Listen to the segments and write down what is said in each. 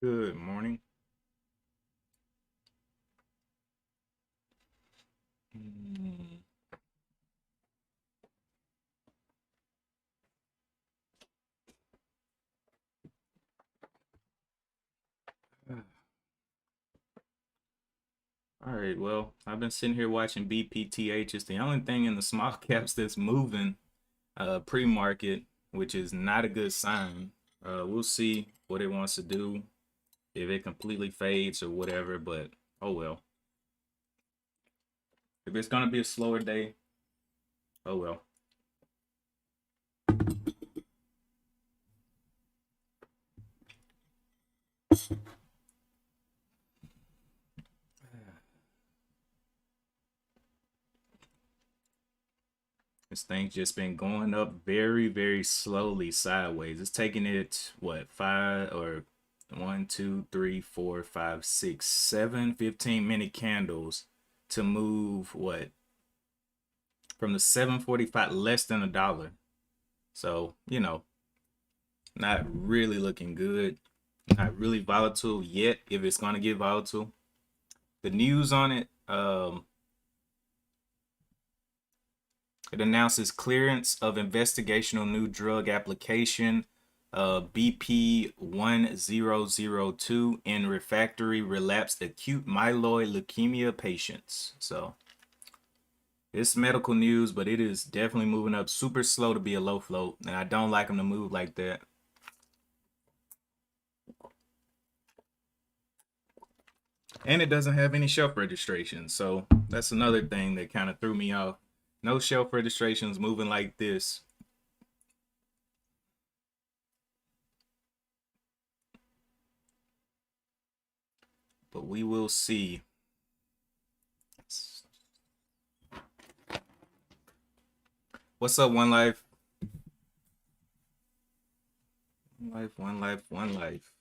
Good morning. Mm. All right, well, I've been sitting here watching BPTH. It's the only thing in the small caps that's moving pre-market, which is not a good sign. We'll see what it wants to do, if it completely fades or whatever, but oh well. If it's gonna be a slower day, oh well. This thing's just been going up very, very slowly sideways. It's taking it, what, five or one, two, three, four, five, six, seven, 15-minute candles to move what? From the 745, less than $1. So, not really looking good. Not really volatile yet, if it's going to get volatile. The news on it, it announces clearance of investigational new drug application BP 1002 in refractory relapsed acute myeloid leukemia patients. So it's medical news, but it is definitely moving up super slow to be a low float, and I don't like them to move like that. And it doesn't have any shelf registration, so that's another thing that kind of threw me off. No shelf registrations moving like this. But we will see. What's up, One Life? One life, one life, one life.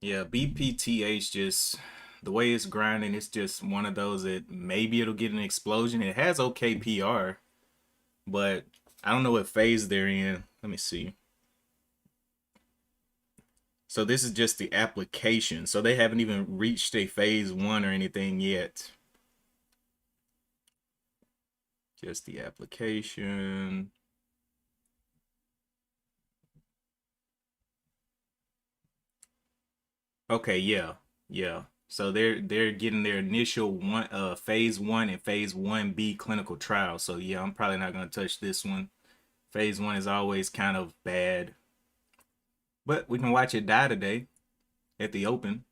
Yeah, BPTH just the way it's grinding, it's just one of those that maybe it'll get an explosion. It has okay PR, but I don't know what phase they're in. Let me see. So this is just the application. So they haven't even reached a phase one or anything yet. Just the application. Okay, yeah. Yeah. So they're getting their initial phase one and phase 1B clinical trial. So yeah, I'm probably not gonna touch this one. Phase one is always kind of bad. But we can watch it die today at the open.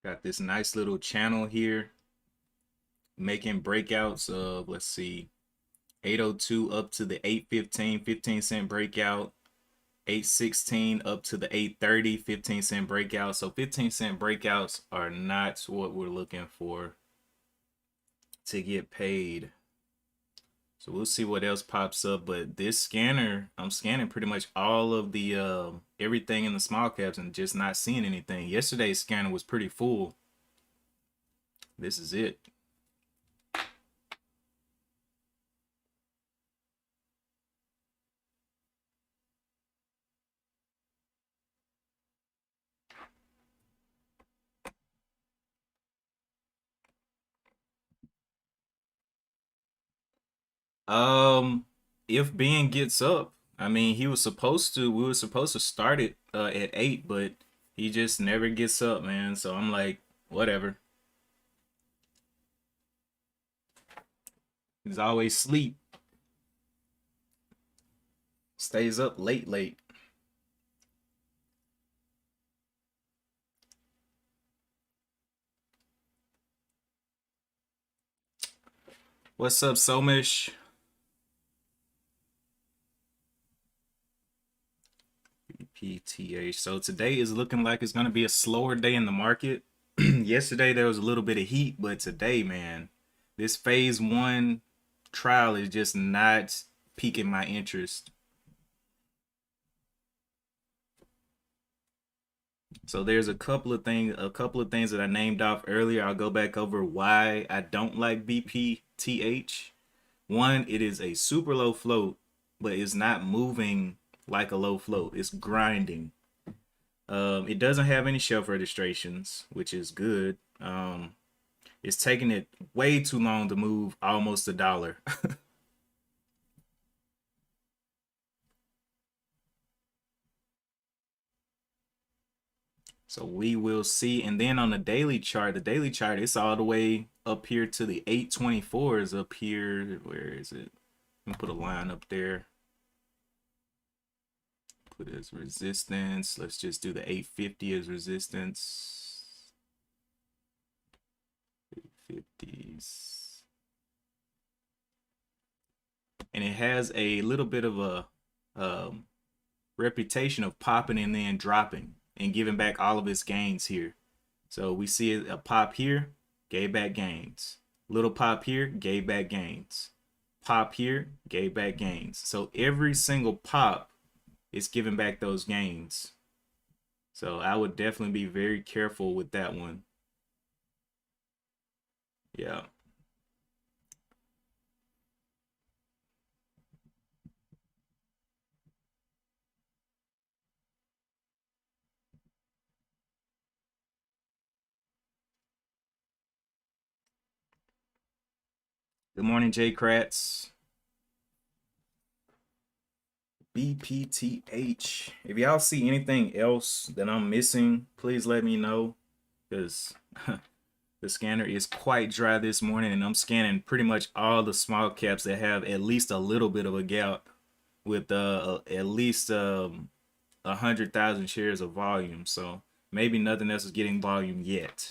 Got this nice little channel here making breakouts of, let's see, 802 up to the 815, 15-cent breakout. 816 up to the 830, 15-cent breakout. So 15-cent breakouts are not what we're looking for to get paid. So we'll see what else pops up. But this scanner, I'm scanning pretty much all of the everything in the small caps and just not seeing anything. Yesterday's scanner was pretty full. This is it. If Ben gets up, I mean, we were supposed to start it at 8, but he just never gets up, man. So I'm like, whatever. He's always sleep. Stays up late, late. What's up, Somish? PTH. So today is looking like it's gonna be a slower day in the market. Yesterday there was a little bit of heat, but today, man, this phase one trial is just not piquing my interest. So there's a couple of things that I named off earlier. I'll go back over why I don't like BPTH. One, it is a super low float, but it's not moving like a low float. It's grinding. It doesn't have any shelf registrations, which is good. It's taking it way too long to move almost $1. So we will see. And then on the daily chart, it's all the way up here to the 824s up here. Where is it? Let me put a line up there. Put it as resistance. Let's just do the 850 as resistance. 850s. And it has a little bit of a reputation of popping and then dropping and giving back all of its gains here. So we see a pop here, gave back gains. Little pop here, gave back gains. Pop here, gave back gains. So every single pop is giving back those gains. So I would definitely be very careful with that one. Yeah. Good morning, Jay Kratz. BPTH. If y'all see anything else that I'm missing, please let me know, because the scanner is quite dry this morning, and I'm scanning pretty much all the small caps that have at least a little bit of a gap with at least 100,000 shares of volume. So maybe nothing else is getting volume yet.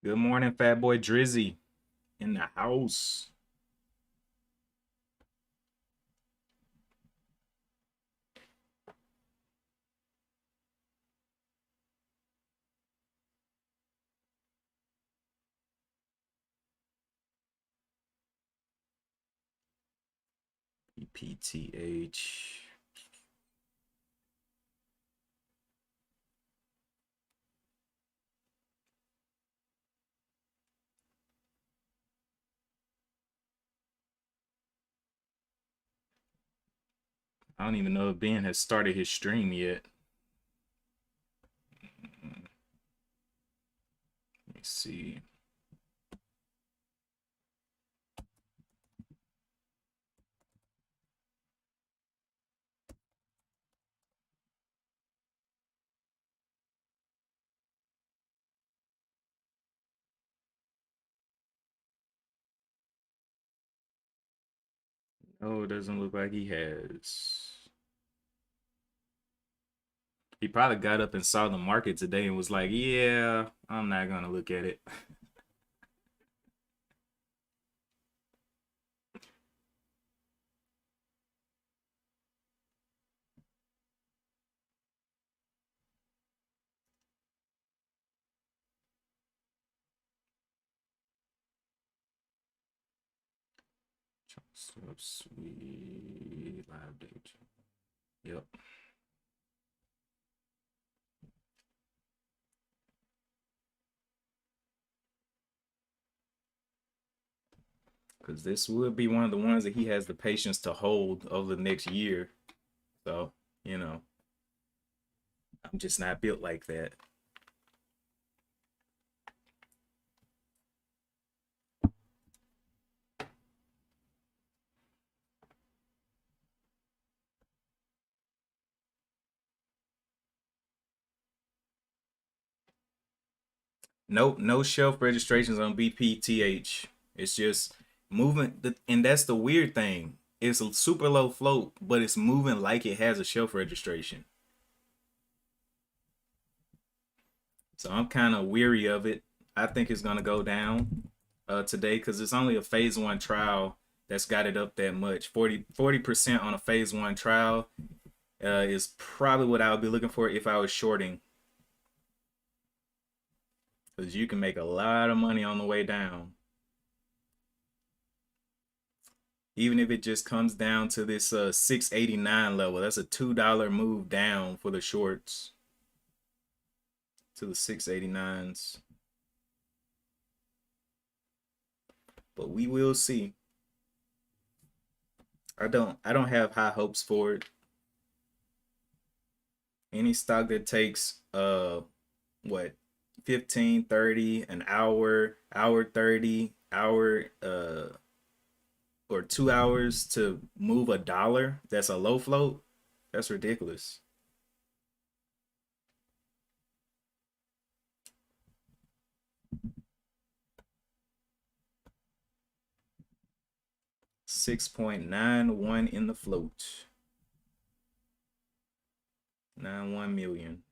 Good morning, Fat Boy Drizzy in the house. BPTH. I don't even know if Ben has started his stream yet. Let me see. Oh, it doesn't look like he has. He probably got up and saw the market today and was like, yeah, I'm not going to look at it. Sweet live date. Yep. Because this would be one of the ones that he has the patience to hold over the next year. So, you know, I'm just not built like that. Nope, no shelf registrations on BPTH. It's just moving, and that's the weird thing. It's a super low float, but it's moving like it has a shelf registration. So I'm kind of weary of it. I think it's gonna go down today because it's only a phase one trial that's got it up that much. 40% on a phase one trial is probably what I would be looking for if I was shorting, because you can make a lot of money on the way down. Even if it just comes down to this 689 level, that's a $2 move down for the shorts to the 689s. But we will see. I don't have high hopes for it. Any stock that takes what 15, 30, an hour 30, hour or 2 hours to move $1, that's a low float. That's ridiculous. 6.91 in the float. 91 million.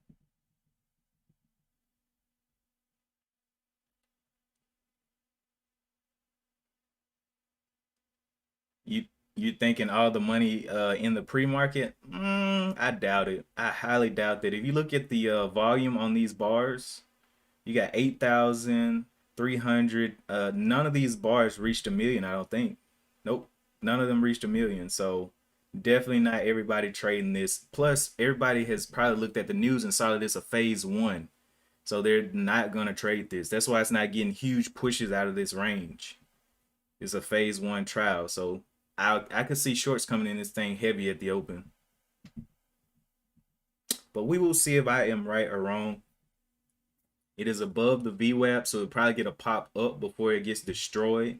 You you thinking all the money in the pre-market? I doubt it. I highly doubt that. If you look at the volume on these bars, you got 8,300. None of these bars reached a million, I don't think. Nope. None of them reached a million. So definitely not everybody trading this. Plus, everybody has probably looked at the news and saw that it's a phase one. So they're not gonna trade this. That's why it's not getting huge pushes out of this range. It's a phase one trial. So I could see shorts coming in this thing heavy at the open. But we will see if I am right or wrong. It is above the VWAP, so it'll probably get a pop up before it gets destroyed.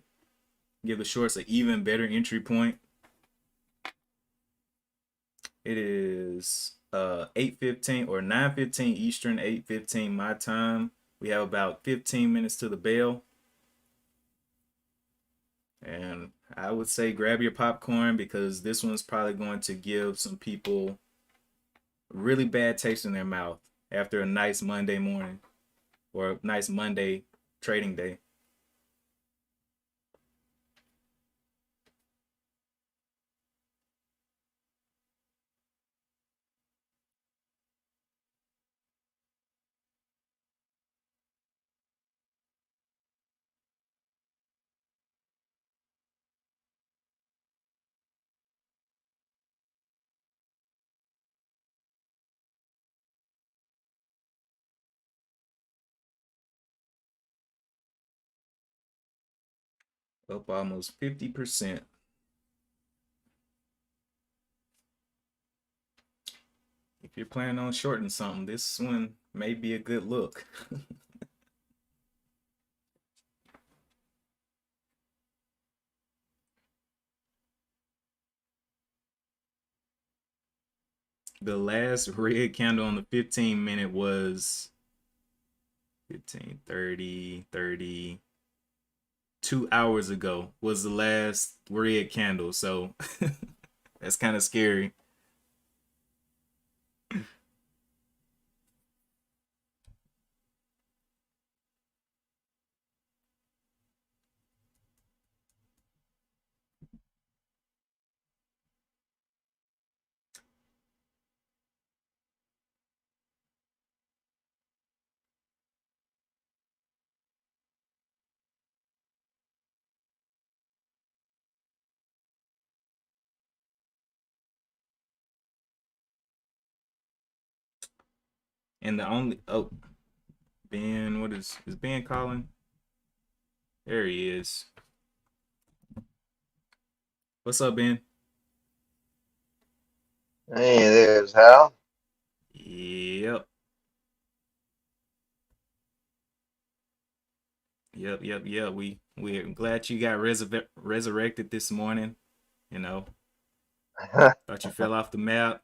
Give the shorts an even better entry point. It is 8:15 or 9:15 Eastern, 8:15 my time. We have about 15 minutes to the bell. And I would say grab your popcorn because this one's probably going to give some people really bad taste in their mouth after a nice Monday morning or a nice Monday trading day. Up almost 50%. If you're planning on shorting something, this one may be a good look. The last red candle on the 15-minute was 15, 30, 30. 2 hours ago was the last red candle. So that's kind of scary. And the only Ben, what is Ben calling? There he is. What's up, Ben? Hey, there's Hal. Yep. Yep. We're glad you got resurrected this morning. You know, thought you fell off the map.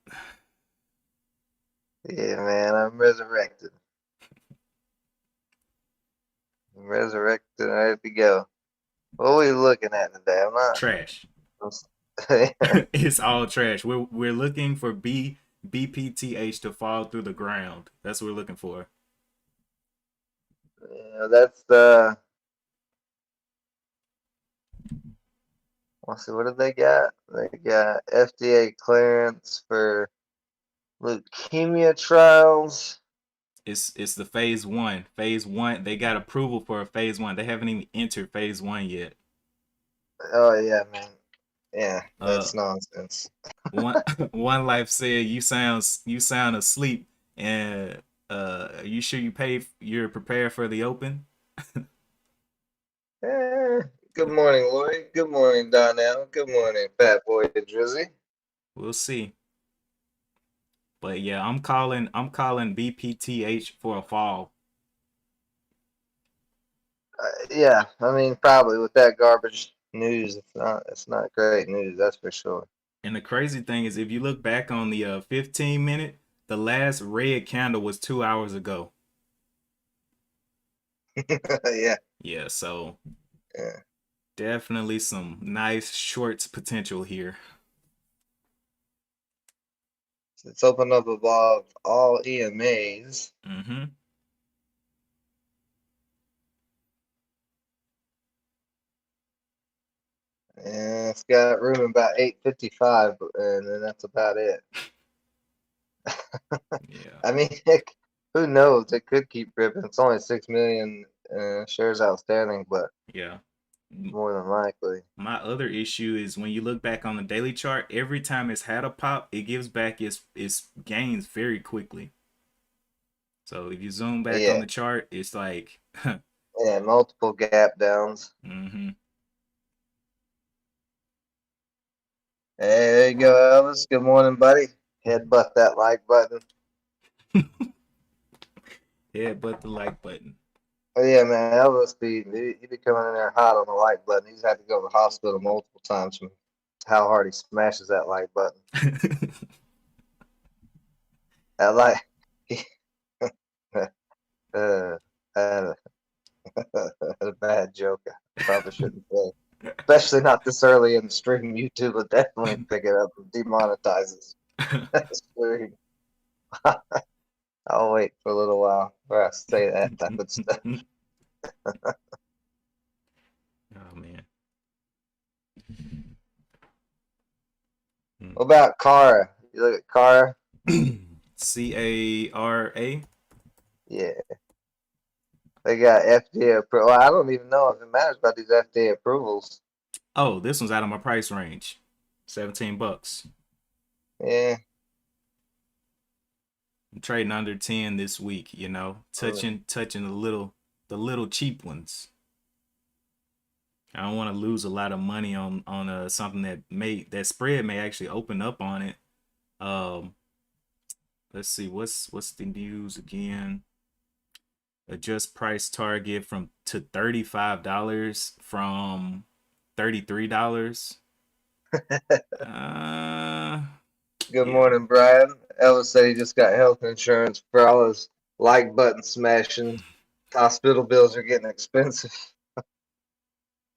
Yeah, man, I'm resurrected. Resurrected, ready to go. What are we looking at today? I'm not. Trash. Yeah, It's all trash. We're looking for BPTH to fall through the ground. That's what we're looking for. that's the. Let's see. What did they got? They got FDA clearance for leukemia trials. It's the phase one. Phase one. They got approval for a phase one. They haven't even entered phase one yet. Oh yeah, man. Yeah, Uh, that's nonsense. one one life said you sound asleep, and are you sure you're prepared for the open? Eh, good morning, Lloyd. Good morning, Donnell. Good morning, Fat Boy Drizzy. We'll see. But yeah, I'm calling BPTH for a fall. Yeah, I mean, probably with that garbage news, it's not great news, that's for sure. And the crazy thing is, if you look back on the 15 minute, the last red candle was 2 hours ago. Yeah, Yeah, so yeah. definitely some nice shorts potential here. It's opened up above all EMAs. Mm-hmm. And it's got room about 855, and then that's about it. Yeah, I mean, who knows? It could keep ripping. It's only 6 million shares outstanding, but yeah. more than likely. My other issue is when you look back on the daily chart, every time it's had a pop, it gives back its gains very quickly. So if you zoom back on Yeah, the chart, it's like, yeah, multiple gap downs. mm-hmm. Hey, there you go, Elvis. Good morning, buddy. Headbutt that like button. Yeah, but the like button. Oh yeah, man, Elvis he be coming in there hot on the like button. He's had to go to the hospital multiple times from how hard he smashes that like button. That like, uh, had a bad joke. I probably shouldn't say, especially not this early in the stream. YouTube will definitely pick it up and demonetize us. Stream. I'll wait for a little while before I say that type of stuff. Oh man. What about Cara? You look at Cara. CARA. Yeah, they got FDA approval. Well, I don't even know if it matters about these FDA approvals. Oh, this one's out of my price range. $17. Yeah, I'm trading under 10 this week, mm, touching the little cheap ones. I don't want to lose a lot of money on something that spread may actually open up on it. Um, let's see what's the news again. Adjust price target from to $35 from $33. Uh, good yeah. morning, Brian. Elvis said he just got health insurance for all his like button smashing. Hospital bills are getting expensive.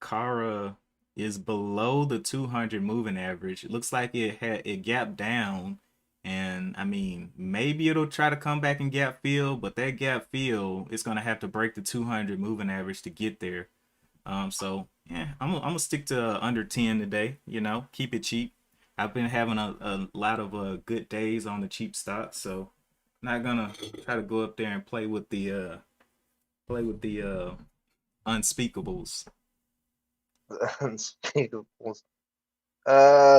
Kara is below the 200 moving average. It looks like it gapped down, and I mean maybe it'll try to come back and gap fill, but that gap fill is gonna have to break the 200 moving average to get there. So yeah, I'm gonna stick to under 10 today. Keep it cheap. I've been having a lot of good days on the cheap stocks, so not gonna try to go up there and play with the unspeakables. Unspeakable.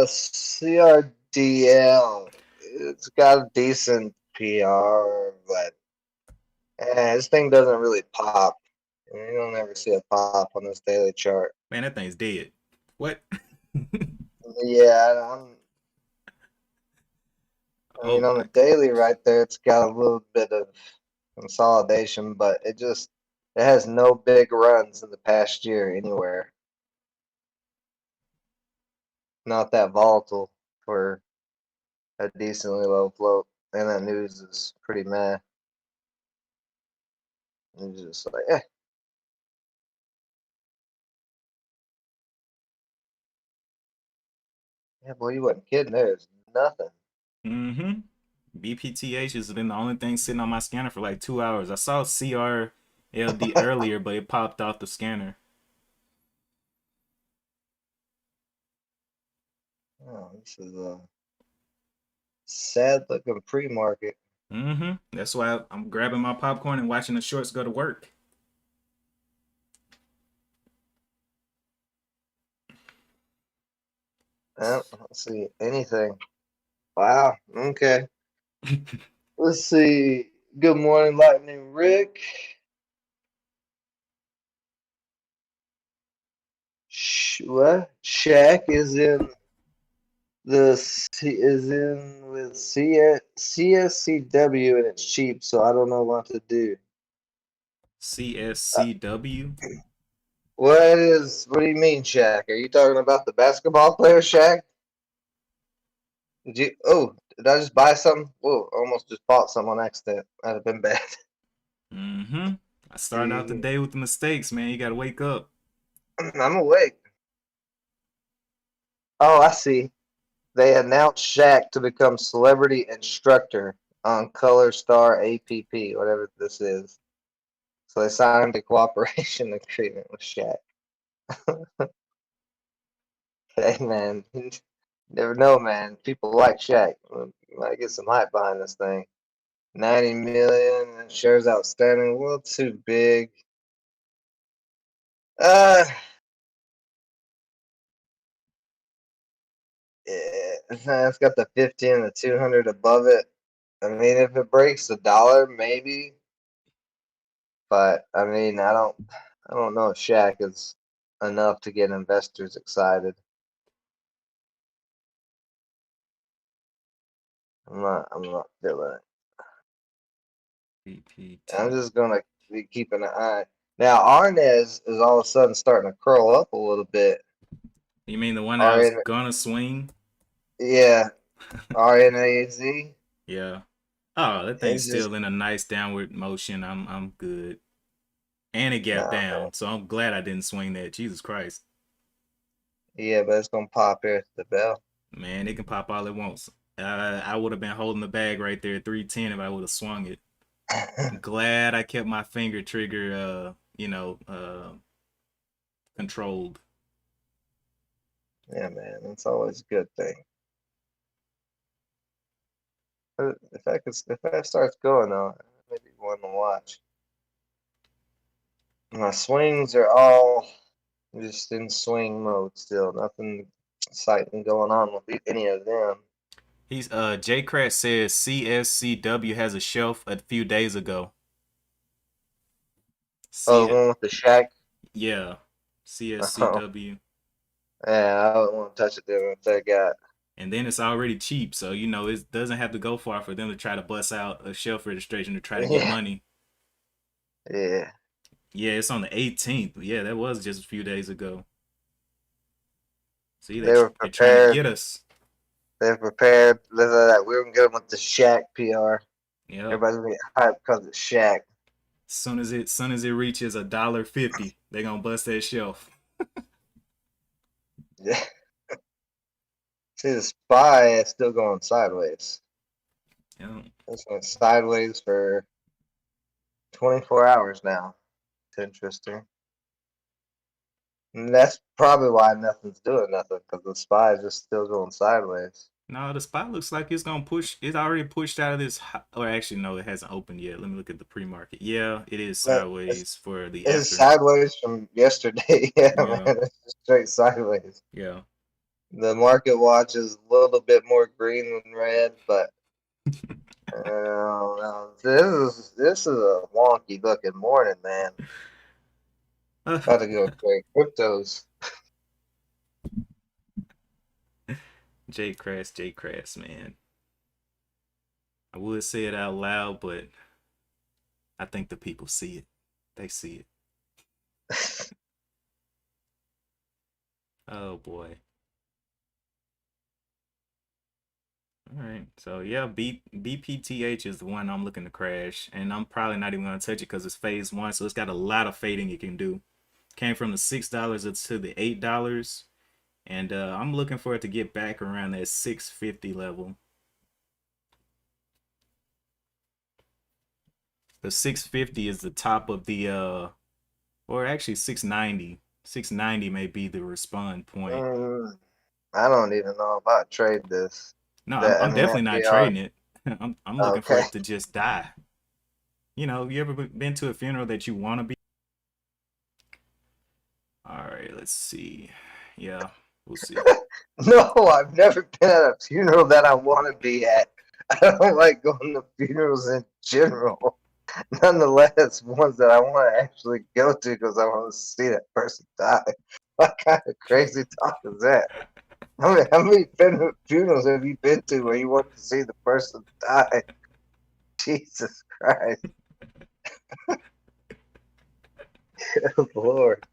CRDL. It's got a decent PR, but this thing doesn't really pop. You don't ever see a pop on this daily chart. Man, that thing's dead. What? Yeah, I Oh mean, on my the god. daily right there, it's got a little bit of consolidation, but it has no big runs in the past year anywhere. Not that volatile for a decently low float, and that news is pretty meh. It's just like, Yeah, boy, you wasn't kidding. There's nothing. Mm-hmm. BPTH has been the only thing sitting on my scanner for like 2 hours. I saw CRLD earlier, but it popped off the scanner. Oh, this is a sad looking pre-market. Mm-hmm. That's why I'm grabbing my popcorn and watching the shorts go to work. Let's see anything. Wow. Okay. Let's see. Good morning, Lightning Rick. What? Shaq is in with CSCW and it's cheap, so I don't know what to do. Uh, CSCW. what do you mean, Shaq? Are you talking about the basketball player, Shaq? Did I just buy something? Whoa, almost just bought some on accident. That'd have been bad. Mm-hmm. I started out the See, day with the mistakes, man. You gotta wake up. I'm awake. Oh, I see. They announced Shaq to become celebrity instructor on Color Star APP, whatever this is. So they signed a cooperation agreement with Shaq. Hey, man, you never know, man. People like Shaq. Might get some hype behind this thing. 90 million shares outstanding. A little too big. Uh, yeah, it's got the 50 and the 200 above it. I mean, if it breaks $1, maybe. But I mean, I don't know if Shaq is enough to get investors excited. I'm not feeling it. I'm BPT. just gonna be keeping an eye. Now Arnez is all of a sudden starting to curl up a little bit. You mean the one that I was RN, gonna swing? yeah, RNAZ. Yeah. Oh, that thing's It's just still in a nice downward motion. I'm good. And it gapped nah, man. down, so I'm glad I didn't swing that. Jesus Christ. Yeah, but it's gonna pop here at the bell. Man, it can pop all it wants. I would have been holding the bag right there at 310 if I would have swung it. I'm glad I kept my finger trigger controlled. Yeah, man, it's always a good thing. But if that starts going though, maybe one to watch. My swings are all just in swing mode still. Nothing exciting going on with any of them. He's J Crash says CSCW has a shelf a few days ago. Oh, the C one with the shack. Yeah. Oh, CSCW. yeah, I don't want to touch it there if they got. And then it's already cheap, so it doesn't have to go far for them to try to bust out a shelf registration to try to get Yeah, money. yeah. Yeah, it's on the 18th. Yeah, that was just a few days ago. See, They were they're trying to prepared. get us. They're prepared. Listen to that. We were good with the shack PR. Yep. Everybody's gonna get hyped because it's shack. Soon as it reaches $1.50, they're gonna bust that shelf. Yeah. See, the spy is still going sideways. Yep. It's went sideways for 24 hours now. It's interesting. And that's probably why nothing's doing nothing because the spy is just still going sideways. No, the spot looks like it's gonna push. It's already pushed out of this. Or actually, no, it hasn't opened yet. Let me look at the pre-market. Yeah, it is But it's, sideways for the it's after. sideways from yesterday. Yeah, man, Yeah, it's just straight sideways. yeah. The market watch is a little bit more green than red, but no, this is a wonky looking morning, man. About to go trade cryptos. J Crass, man. I would say it out loud, but I think the people see it. They see it. Oh boy. All right. So yeah, BPTH is the one I'm looking to crash, and I'm probably not even gonna touch it because it's phase one, so it's got a lot of fading it can do. Came from the $6 to the $8, And I'm looking for it to get back around that 650 level. The 650 is the top of the or actually 690. 690 may be the respond point. Mm, I don't even know if I trade this. No, That I I'm mean definitely that'd not be hard. trading it. I'm looking for Okay. it to just die. You know, you ever been to a funeral that you want to be? All right, let's see. Yeah, we'll see. No, I've never been at a funeral that I want to be at. I don't like going to funerals in general. Nonetheless, ones that I want to actually go to because I want to see that person die. What kind of crazy talk is that? How many funerals have you been to where you want to see the person die? Jesus Christ, good Lord.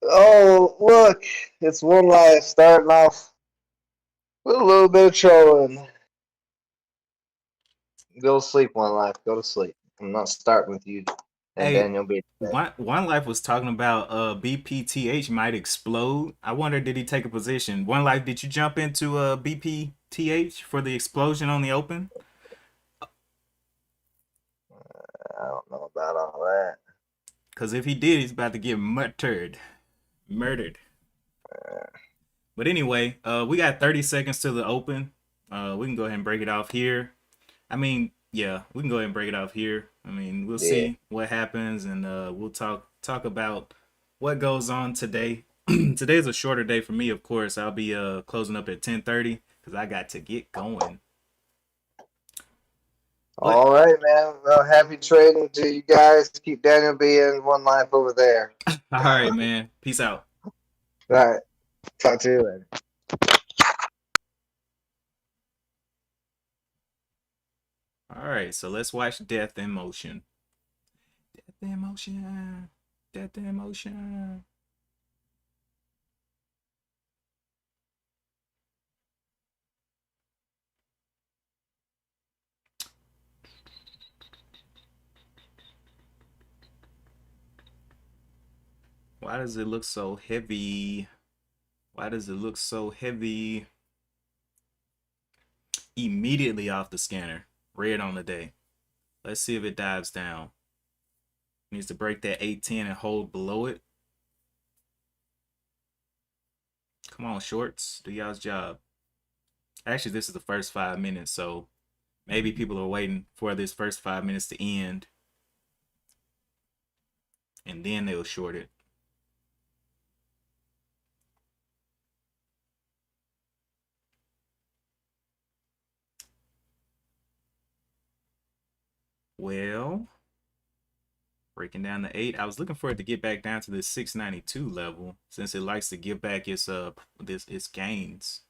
Oh, look, it's One Life starting off with a little bit of trolling. Go to sleep, One Life. Go to sleep. I'm not starting with you and Hey, Daniel B today. one life was talking about BPTH might explode. I wonder, did he take a position? One life, did you jump into BPTH for the explosion on the open? I don't know about all that. Because if he did, he's about to get murdered. But anyway, we got 30 seconds to the open. We can go ahead and break it off here. I mean, yeah, we can go ahead and break it off here. I mean, we'll Yeah. see what happens, and we'll talk about what goes on today. Today's a shorter day for me, of course. I'll be closing up at 10:30 because I got to get going. But All right, man. Well, happy trading to you guys. Keep Daniel B in One Life over there. all right, man. Peace out. All right. Talk to you later. All right, so let's watch Death in Motion. Death in Motion. Death in Motion. Why does it look so heavy? Why does it look so heavy? Immediately off the scanner. Red on the day. Let's see if it dives down. Needs to break that 810 and hold below it. Come on, shorts. Do y'all's job. Actually, this is the first 5 minutes, so maybe people are waiting for this first 5 minutes to end, and then they'll short it. Well, breaking down the 8. I was looking for it to get back down to this 692 level since it likes to give back its gains.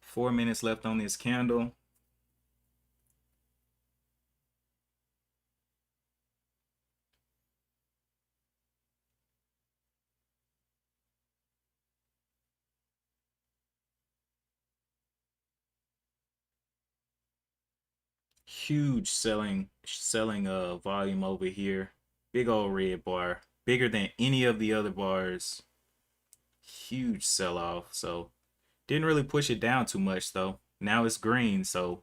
Four minutes left on this candle. Huge selling volume over here. Big old red bar, bigger than any of the other bars. Huge sell off. So didn't really push it down too much though. Now it's green, so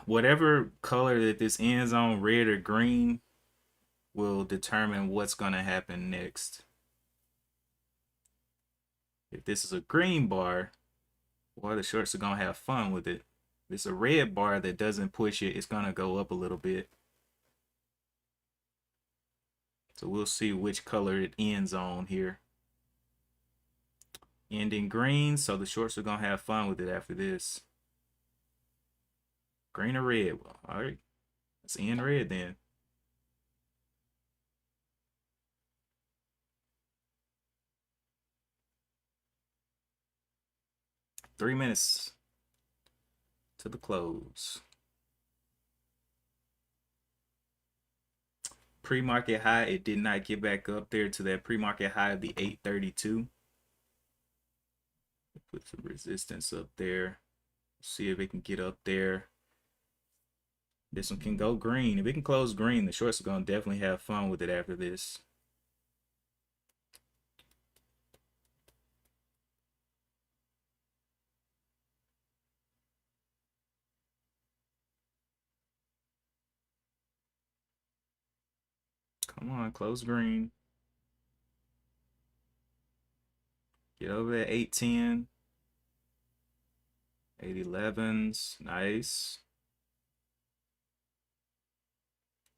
whatever color that this ends on, red or green, will determine what's gonna happen next. If this is a green bar, well, the shorts are gonna have fun with it. If it's a red bar that doesn't push it, it's gonna go up a little bit. So we'll see which color it ends on here. Ending green, so the shorts are gonna have fun with it after this. Green or red? Well, all right, let's end red then. 3 minutes to the close. Pre-market high, it did not get back up there to that pre-market high of the 832. Put some resistance up there. See if it can get up there. This one can go green. If it can close green, the shorts are going to definitely have fun with it after this. Come on, close green. Get over that 810. 811s. Nice.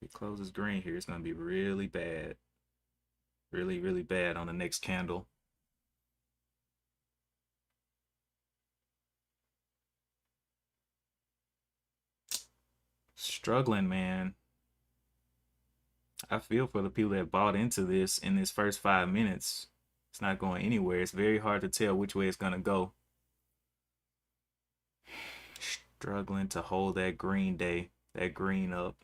If it closes green here, it's going to be really bad. Really, really bad on the next candle. Struggling, man. I feel for the people that bought into this in this first 5 minutes. It's not going anywhere. It's very hard to tell which way it's going to go. Struggling to hold that green day, that green up.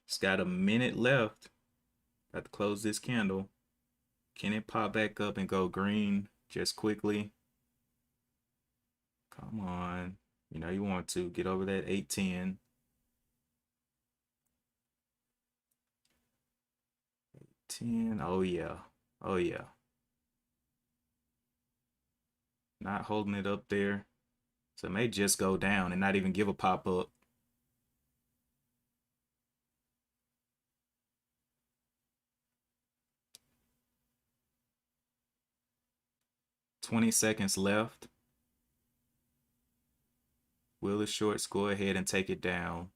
It's got a minute left. Got to close this candle. Can it pop back up and go green just quickly? Come on. You know you want to get over that 810. 10. Oh yeah. Oh yeah. Not holding it up there. So it may just go down and not even give a pop up. 20 seconds left. Will the shorts go ahead and take it down?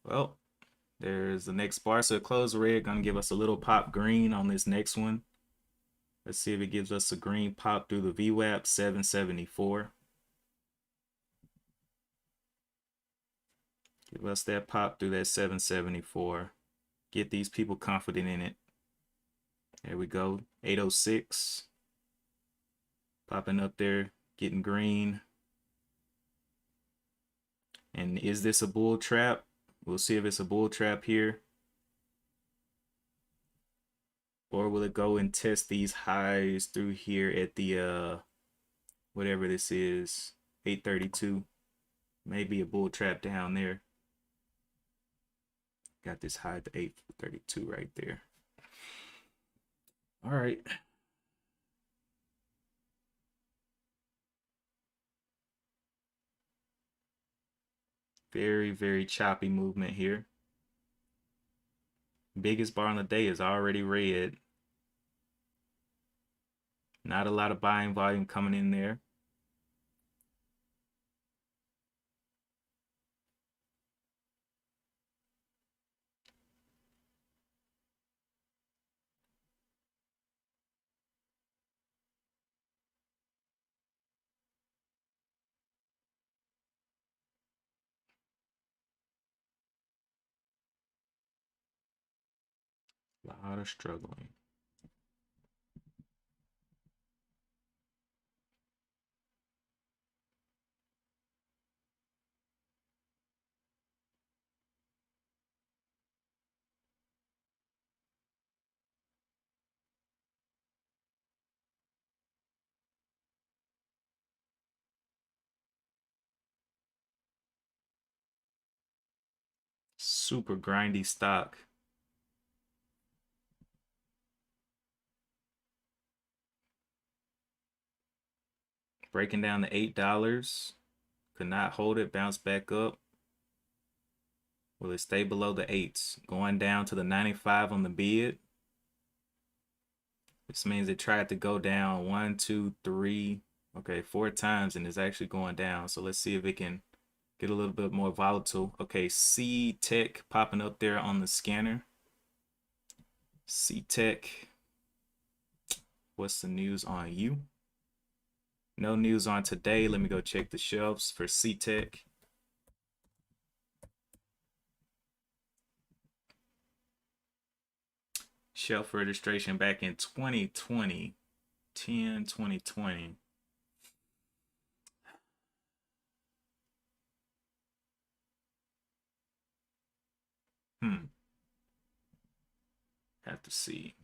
Well, there's the next bar. So close red, gonna give us a little pop green on this next one. Let's see if it gives us a green pop through the VWAP 774. Give us that pop through that 774. Get these people confident in it. There we go. 806. Popping up there, getting green. And is this a bull trap? We'll see if it's a bull trap here. Or will it go and test these highs through here at the whatever this is, 832. Maybe a bull trap down there. Got this high at the 832 right there. All right. Very, very choppy movement here. Biggest bar on the day is already red. Not a lot of buying volume coming in there. A lot of struggling. Super grindy stock. Breaking down to $8. Could not hold it, bounce back up. Will it stay below the 8s? Going down to the 95 on the bid. This means it tried to go down 1, 2, 3, okay, 4 times, and it's actually going down. So let's see if it can get a little bit more volatile. Okay, C Tech popping up there on the scanner. C Tech. What's the news on you? No news on today. Let me go check the shelves for C Tech. Shelf registration back in 2020. 2020. Hmm. Have to see.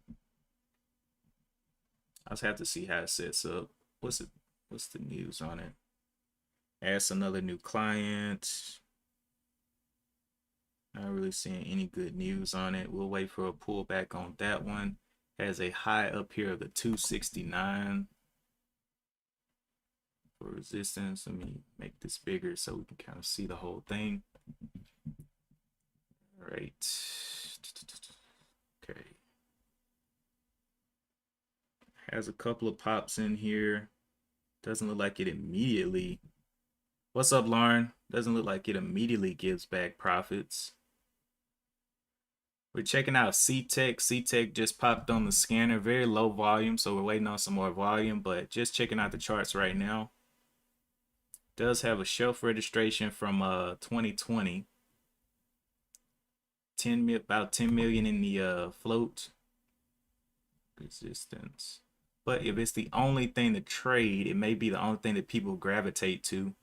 I just have to see how it sets up. What's it? What's the news on it? Ask another new client. Not really seeing any good news on it. We'll wait for a pullback on that one. Has a high up here of the 269 for resistance. Let me make this bigger so we can kind of see the whole thing. All right. Okay. Has a couple of pops in here. Doesn't look like it immediately. What's up, Lauren? Doesn't look like it immediately gives back profits. We're checking out C-Tech. C-Tech just popped on the scanner. Very low volume, so we're waiting on some more volume, but just checking out the charts right now. Does have a shelf registration from 2020. About 10 million in the float. Resistance. But if it's the only thing to trade, it may be the only thing that people gravitate to.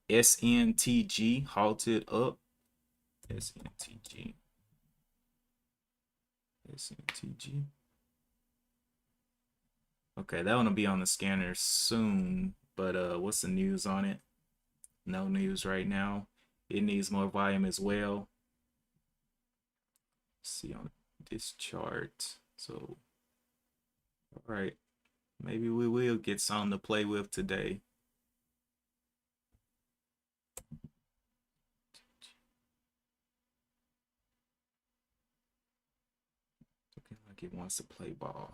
SNTG halted up. SNTG. SNTG. Okay, that one will be on the scanner soon. But what's the news on it? No news right now. It needs more volume as well. Let's see on this chart. So, all right, maybe we will get something to play with today. Looking like it wants to play ball.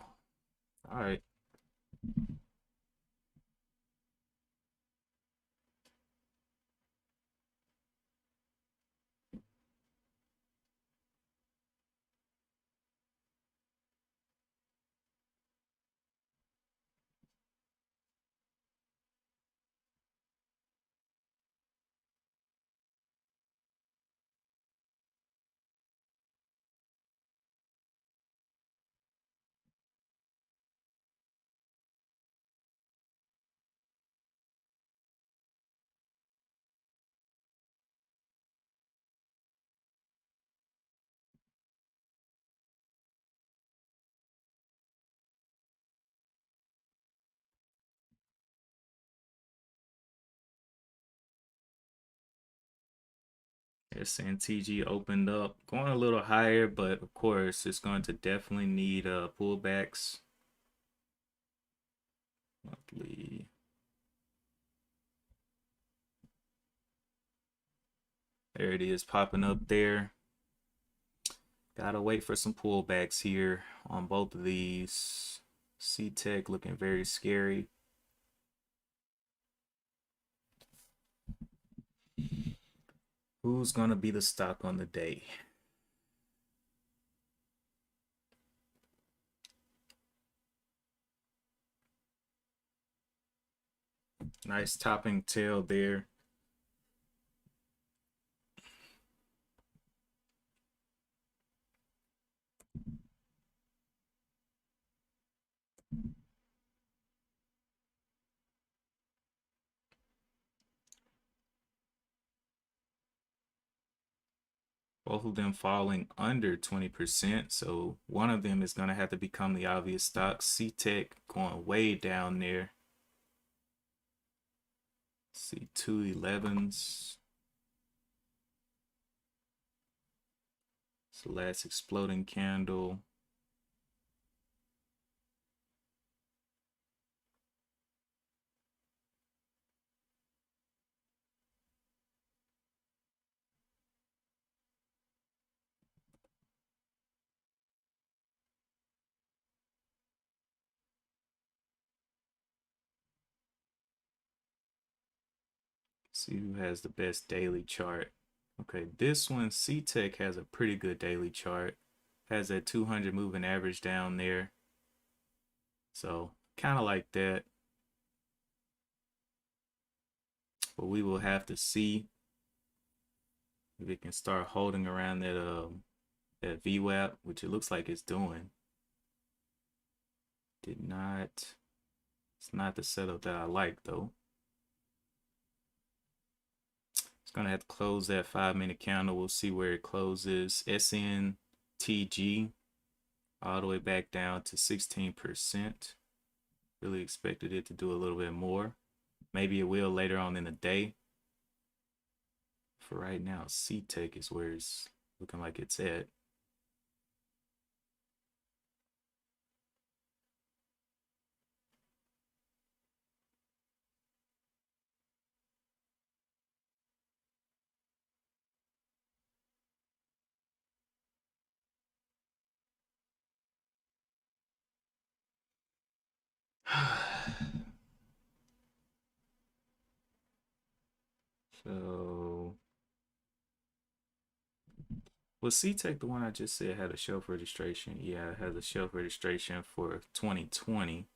All right. SNTG opened up, going a little higher, but of course it's going to definitely need pullbacks. Monthly. There it is popping up there. Gotta wait for some pullbacks here on both of these. C-Tech looking very scary. Who's gonna be the stock on the day? Nice topping tail there. Both of them falling under 20%. So one of them is going to have to become the obvious stock. C-Tech going way down there. See 211s. It's the last exploding candle. See who has the best daily chart. Okay, this one, C-Tech has a pretty good daily chart. Has that 200 moving average down there. So kind of like that. But we will have to see if it can start holding around that VWAP, which it looks like it's doing. Did not. It's not the setup that I like though. It's Gonna have to close that 5-minute candle. We'll see where it closes. SNTG all the way back down to 16%. Really expected it to do a little bit more. Maybe it will later on in the day. For right now, C-Tech is where it's looking like it's at. So, was C-Tech the one I just said had a shelf registration? Yeah, it has a shelf registration for 2020.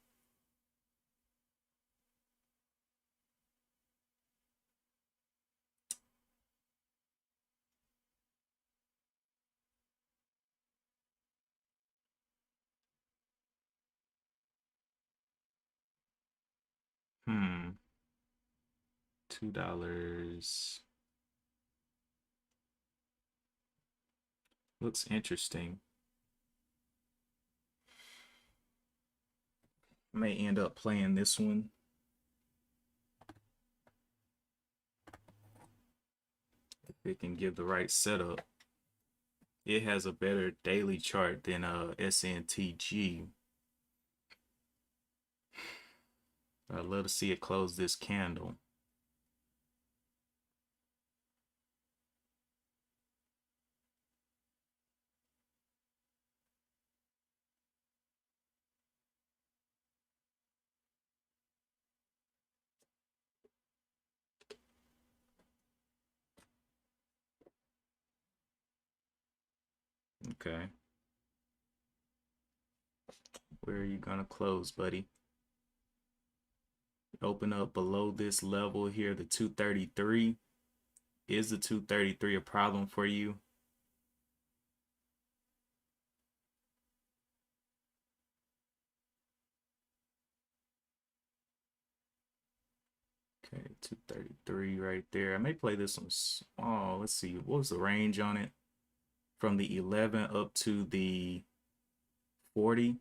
$2. Looks interesting. May end up playing this one. If it can give the right setup. It has a better daily chart than SNTG. I'd love to see it close this candle. Okay. Where are you gonna close, buddy? Open up below this level here, the 233. Is the 233 a problem for you? Okay, 233 right there. I may play this one small. Let's see. What was the range on it? From the 11 up to the 40.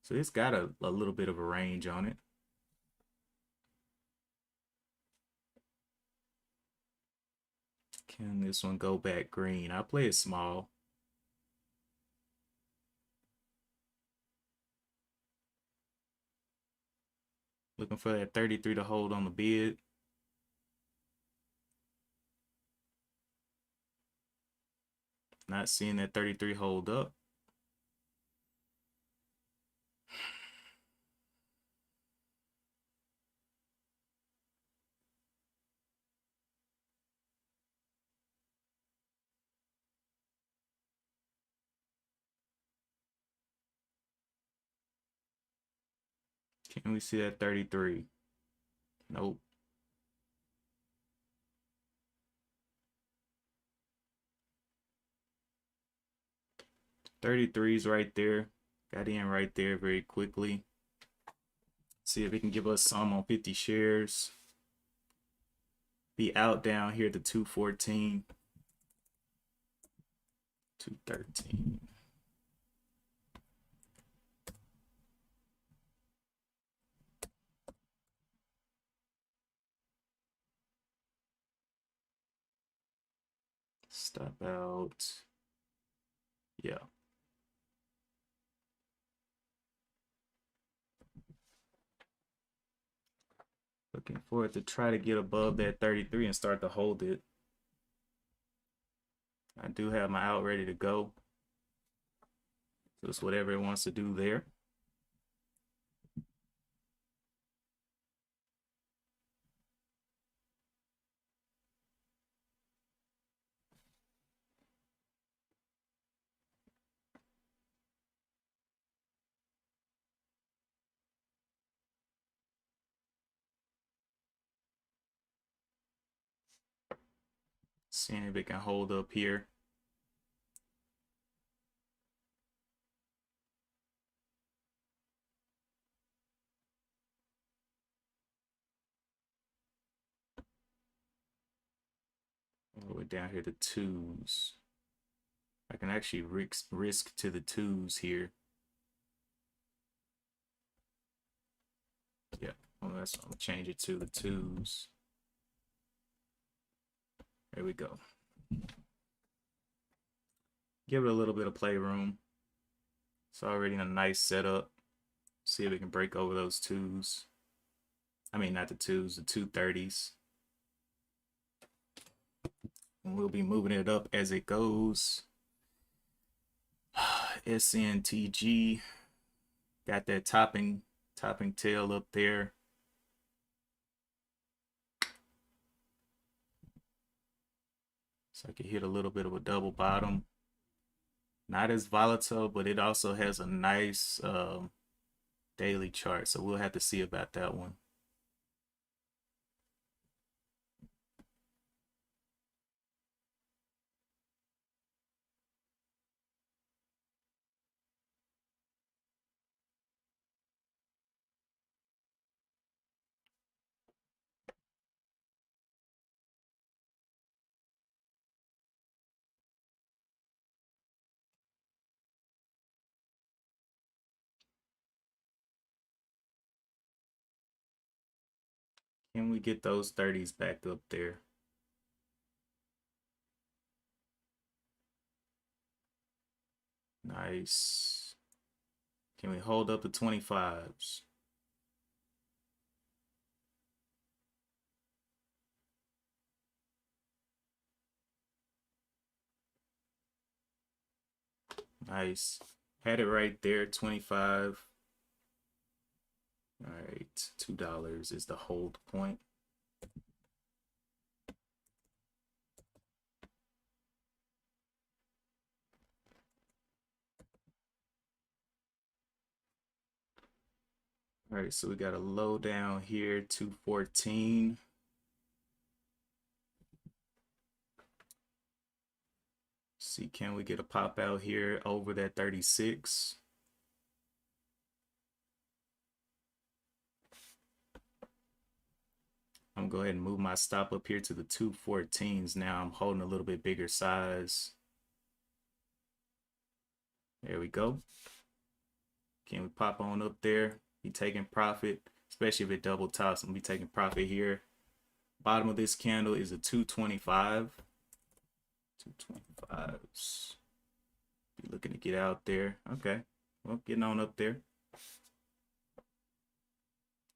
So it's got a little bit of a range on it. Can this one go back green? I'll play it small. Looking for that 33 to hold on the bid. Not seeing that 33 hold up. Can we see that 33? Nope. Thirty-three's right there. Got in right there very quickly. See if it can give us some on 50 shares. Be out down here to 214. 213. Stop out. Yeah. Looking forward to try to get above that 33 and start to hold it. I do have my out ready to go. Just whatever it wants to do there. Seeing if it can hold up here. down here, the twos. I can actually risk to the twos here. Yeah, well, I'm gonna change it to the twos. There we go. Give it a little bit of playroom. It's already in a nice setup. See if we can break over those twos. I mean, not the twos, the 230s. And we'll be moving it up as it goes. SNTG got that topping tail up there. So I could hit a little bit of a double bottom. Not as volatile, but it also has a nice daily chart. So we'll have to see about that one. Can we get those 30s back up there? Nice. Can we hold up the 25s? Nice. Had it right there, 25. All right, $2 is the hold point. All right, so we got a low down here, 214. See, can we get a pop out here over that 36? I'm gonna go ahead and move my stop up here to the 214s. Now I'm holding a little bit bigger size. There we go. Can we pop on up there? Be taking profit, especially if it double tops. I'm gonna be taking profit here. Bottom of this candle is a 225. 225s. Be looking to get out there. Okay. Well, getting on up there.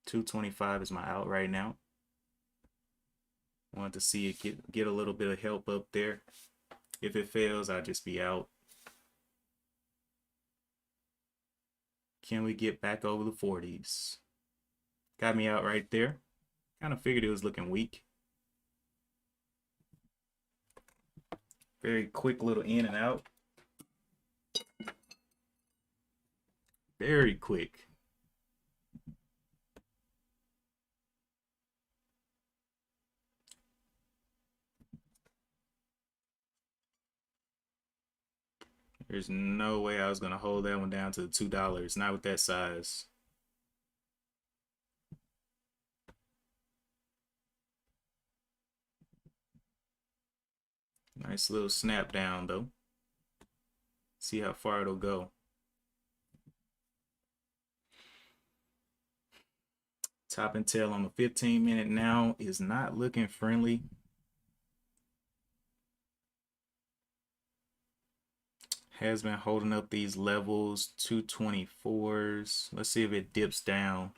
225 is my out right now. Wanted to see it get a little bit of help up there. If it fails, I'll just be out. Can we get back over the 40s? Got me out right there. Kind of figured it was looking weak. Very quick little in and out. Very quick. There's no way I was going to hold that one down to the $2. Not with that size. Nice little snap down though. See how far it'll go. Top and tail on the 15-minute now is not looking friendly. Has been holding up these levels, 224s. Let's see if it dips down.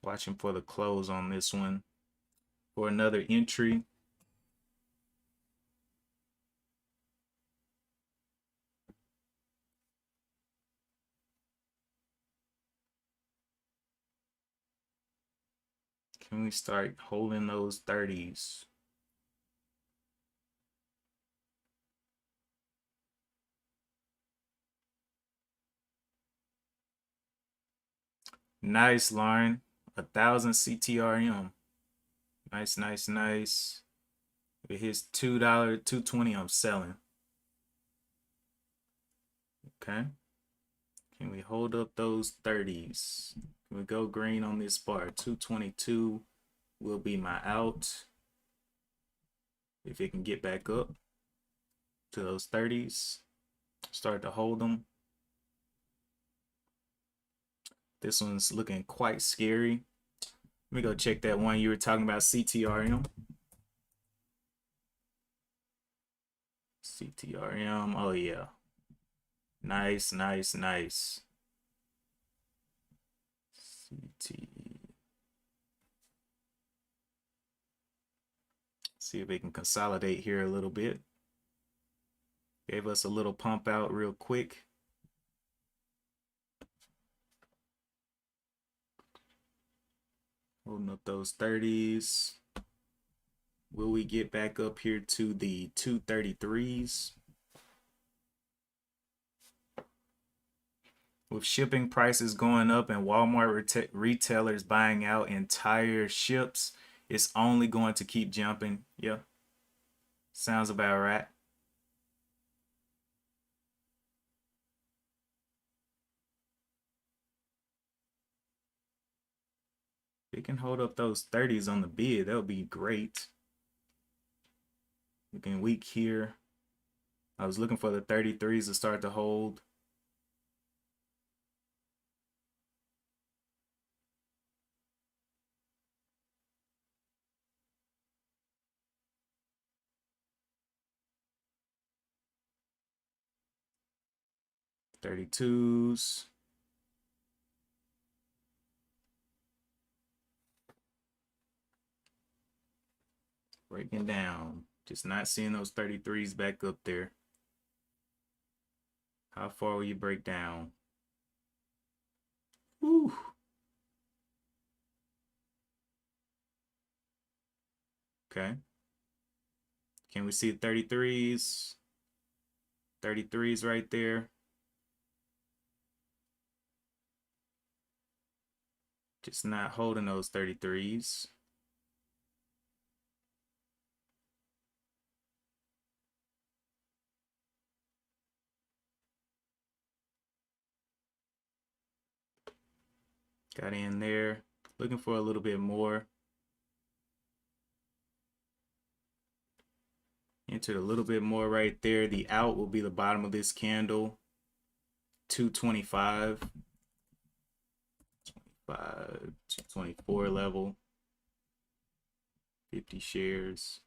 Watching for the close on this one. For another entry. Can we start holding those 30s? Nice, Lauren. 1,000 CTRM. Nice, nice, nice. If it hits $2, $2.20, I'm selling. Okay. Can we hold up those 30s? Can we go green on this bar? 222 will be my out. If it can get back up to those 30s, start to hold them. This one's looking quite scary. Let me go check that one you were talking about, CTRM. CTRM, oh yeah. Nice, nice, nice. CT. See if we can consolidate here a little bit. Gave us a little pump out real quick. Holding up those 30s. Will we get back up here to the 233s? With shipping prices going up and Walmart retailers buying out entire ships, it's only going to keep jumping. Yeah, sounds about right. It can hold up those 30s on the bid. That would be great. Looking weak here. I was looking for the 33s to start to hold. $32s. Breaking down. Just not seeing those 33s back up there. How far will you break down? Whew. Okay. Can we see 33s? 33s right there. Just not holding those 33s. Got in there. Looking for a little bit more. Entered a little bit more right there. The out will be the bottom of this candle. 225. 25, 224 level. 50 shares.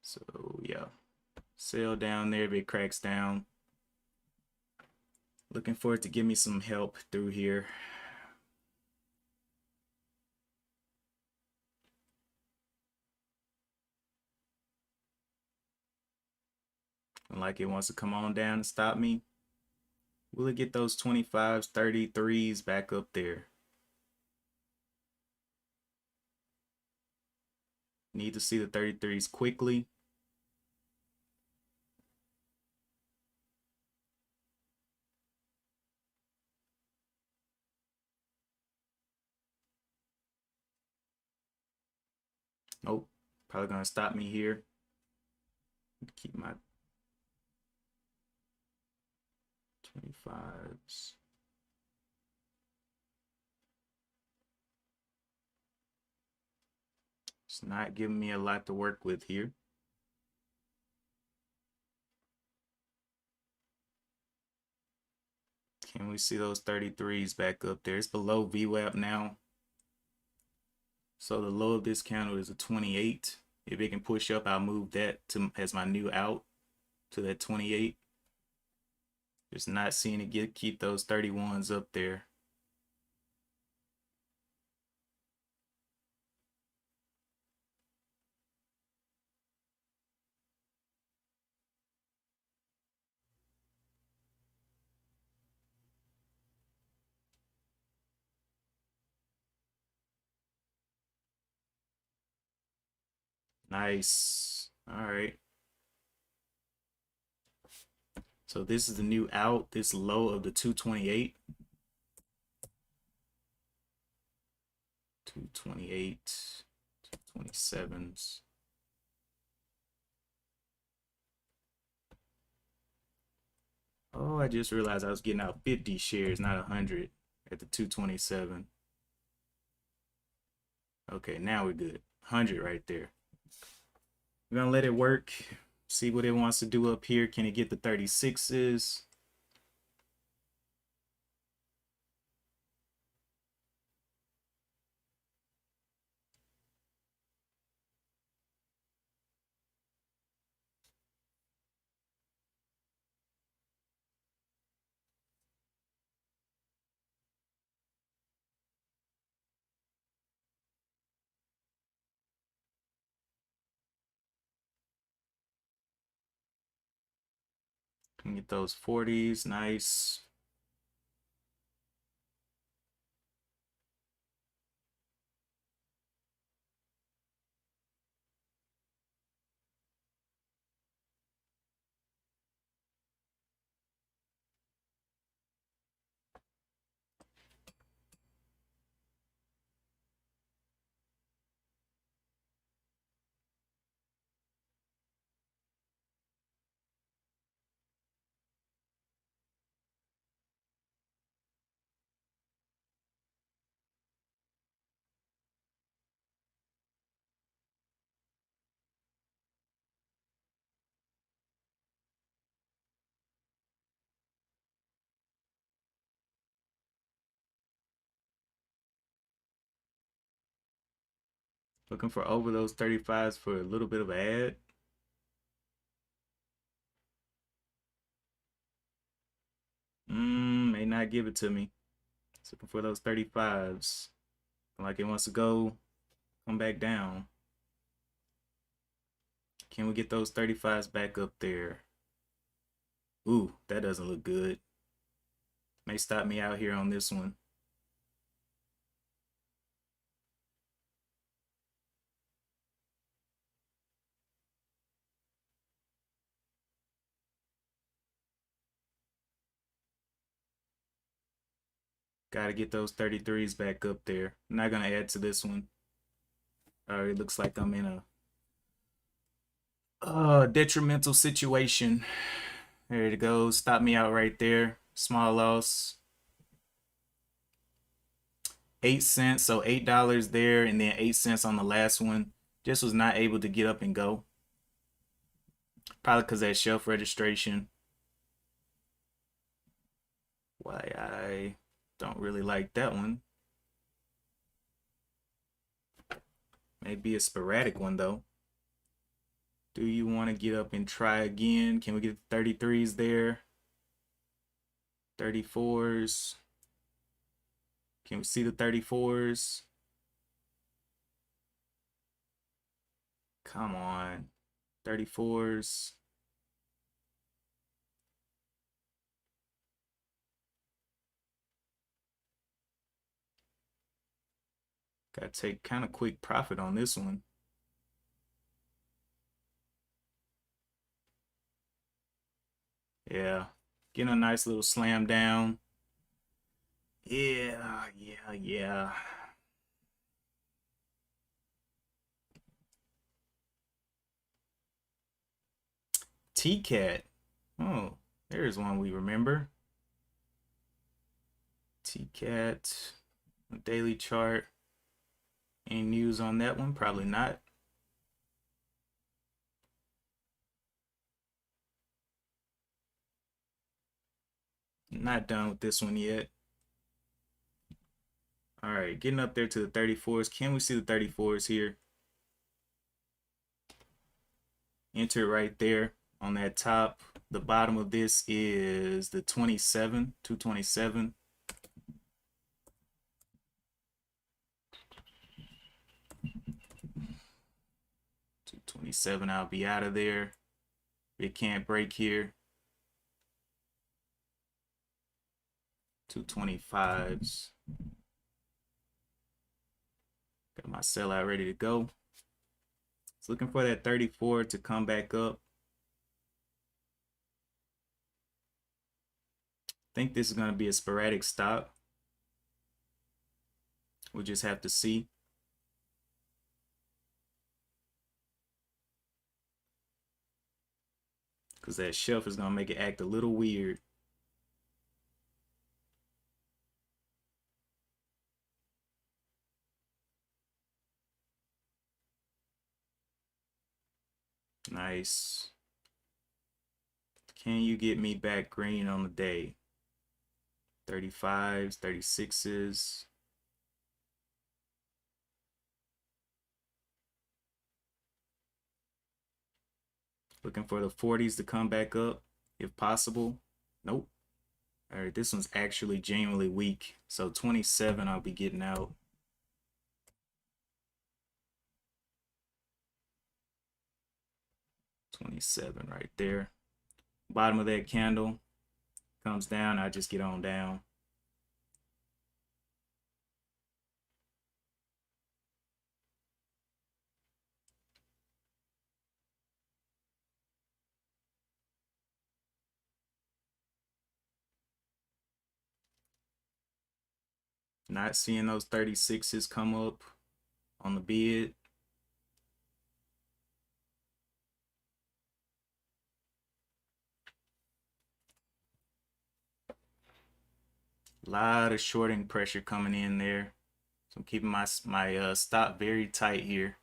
So yeah. Sell down there if it cracks down. Looking for it to give me some help through here. Like it wants to come on down and stop me. Will it get those 25s, 33s back up there? Need to see the 33s quickly. Nope. Probably gonna stop me here. Keep my 25s. It's not giving me a lot to work with here. Can we see those 33s back up there? It's below VWAP now. So the low of this candle is a 28. If it can push up, I'll move that to as my new out to that 28. Just not seeing it keep those 31s up there. Nice. All right. So this is the new out, this low of the 228. 228, 227s. Oh, I just realized I was getting out 50 shares, not 100 at the 227. Okay, now we're good. 100 right there. We're gonna let it work. See what it wants to do up here. Can it get the 36s? Can get those 40s. Nice. Looking for over those 35s for a little bit of an ad. May not give it to me. It's looking for those 35s. Like it wants to go, come back down. Can we get those 35s back up there? Ooh, that doesn't look good. May stop me out here on this one. Got to get those 33s back up there. I'm not going to add to this one. It looks like I'm in a detrimental situation. There it goes. Stop me out right there. Small loss. 8 cents, so $8 there, and then 8 cents on the last one. Just was not able to get up and go. Probably because that shelf registration. Why I don't really like that one. Maybe a sporadic one though. Do you want to get up and try again? Can we get the 33s there? 34s. Can we see the 34s? Come on. 34s. Gotta take kind of quick profit on this one. Yeah. Getting a nice little slam down. Yeah. T-Cat. Oh, there's one we remember. T-Cat. Daily chart. Any news on that one? Probably not. Not done with this one yet. All right, getting up there to the 34s. Can we see the 34s here? Enter right there on that top. The bottom of this is the 27, 227. $227, I'll be out of there. It can't break here. 225s. Got my sellout ready to go. It's looking for that 34 to come back up. I think this is going to be a sporadic stop. We'll just have to see. Because that shelf is going to make it act a little weird. Nice. Can you get me back green on the day? 35s, 36s. Looking for the 40s to come back up if possible. Nope. All right, this one's actually genuinely weak. So 27 I'll be getting out. 27 right there. Bottom of that candle comes down, I just get on down. Not seeing those 36s come up on the bid. A lot of shorting pressure coming in there. So I'm keeping my stop very tight here.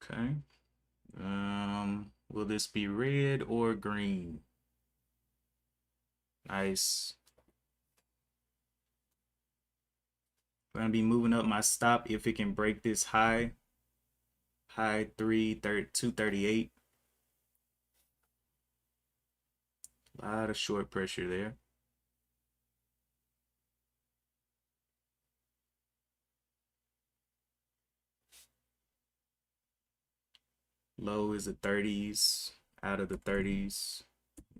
Okay. Will this be red or green? Nice. I'm gonna be moving up my stop if it can break this high. High 238. A lot of short pressure there. Low is the 30s. Out of the 30s.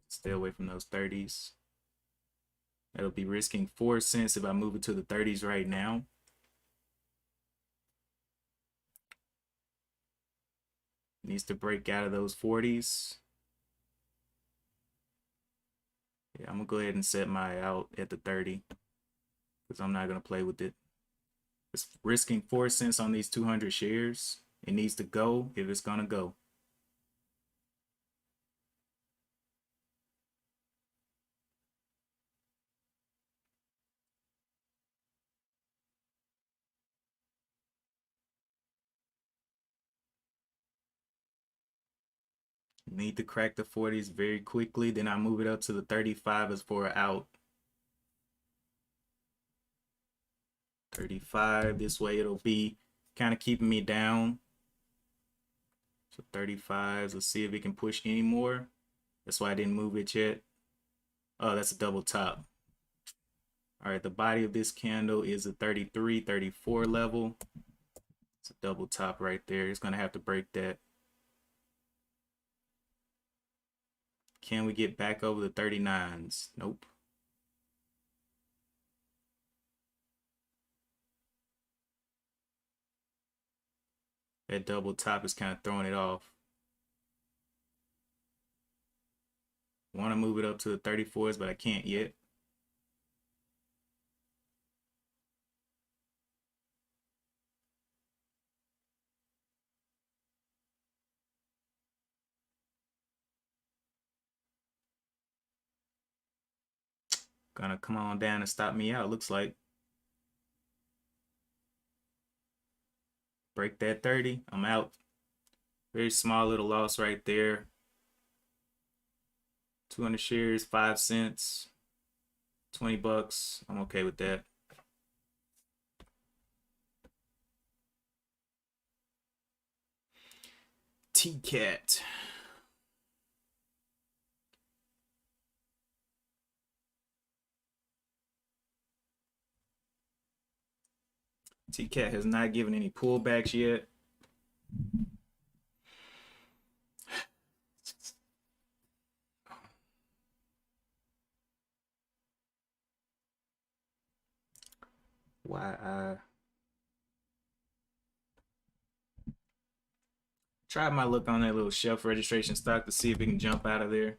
Stay away from those 30s. That'll be risking 4 cents if I move it to the 30s right now. Needs to break out of those 40s. Yeah, I'm gonna go ahead and set my out at the 30 because I'm not gonna play with it. It's risking 4 cents on these 200 shares. It needs to go if it's gonna go. Need to crack the 40s very quickly. Then I move it up to the 35 as for an out. 35. This way it'll be kind of keeping me down. So 35s. Let's see if it can push any more. That's why I didn't move it yet. Oh, that's a double top. All right, the body of this candle is a 33, 34 level. It's a double top right there. It's going to have to break that. Can we get back over the 39s? Nope. That double top is kind of throwing it off. Want to move it up to the 34s, but I can't yet. Gonna come on down and stop me out, looks like. Break that 30, I'm out. Very small little loss right there. 200 shares, 5 cents, 20 bucks. I'm okay with that. T-Cat. T-Cat has not given any pullbacks yet. YI. Try my look on that little shelf registration stock to see if it can jump out of there.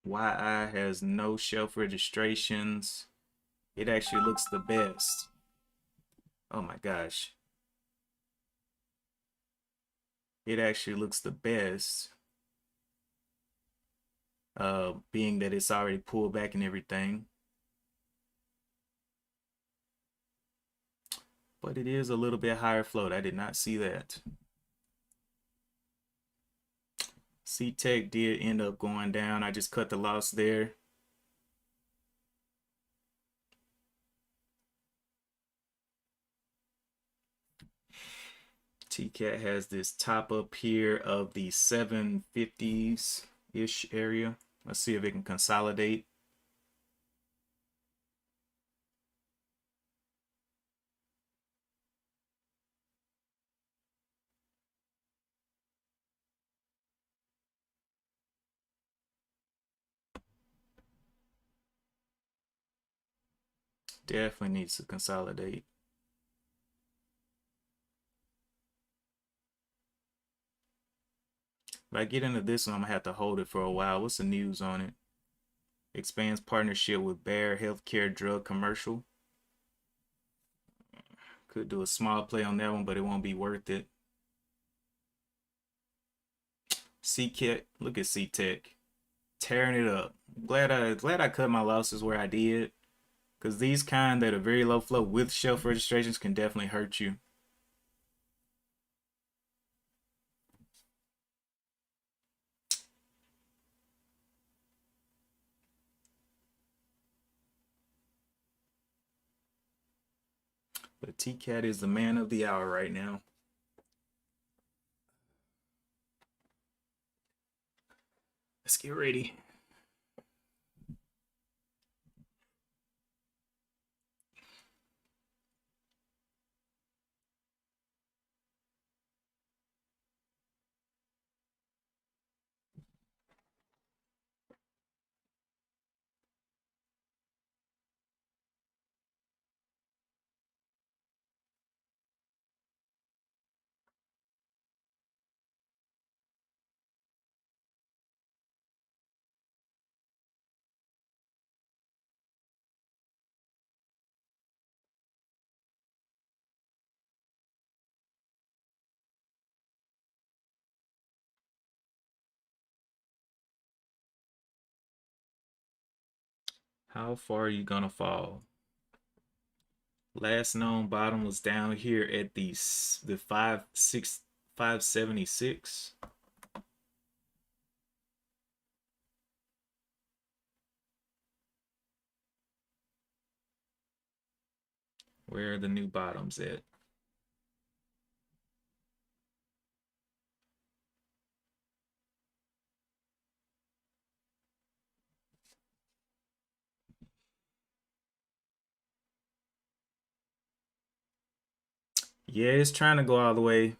YI has no shelf registrations. It actually looks the best. Oh my gosh. It actually looks the best. Being that it's already pulled back and everything. But it is a little bit higher float. I did not see that. C-Tech did end up going down. I just cut the loss there. TCAT has this top up here of the 750s-ish area. Let's see if it can consolidate. Definitely needs to consolidate. If I get into this one, I'm gonna have to hold it for a while. What's the news on it? Expands partnership with Bayer Healthcare Drug Commercial. Could do a small play on that one, but it won't be worth it. C-Tech, look at C-Tech. Tearing it up. Glad I cut my losses where I did. Because these kind that are very low flow with shelf registrations can definitely hurt you. But TCAT is the man of the hour right now. Let's get ready. How far are you gonna fall? Last known bottom was down here at the 576. Where are the new bottoms at? Yeah, it's trying to go all the way.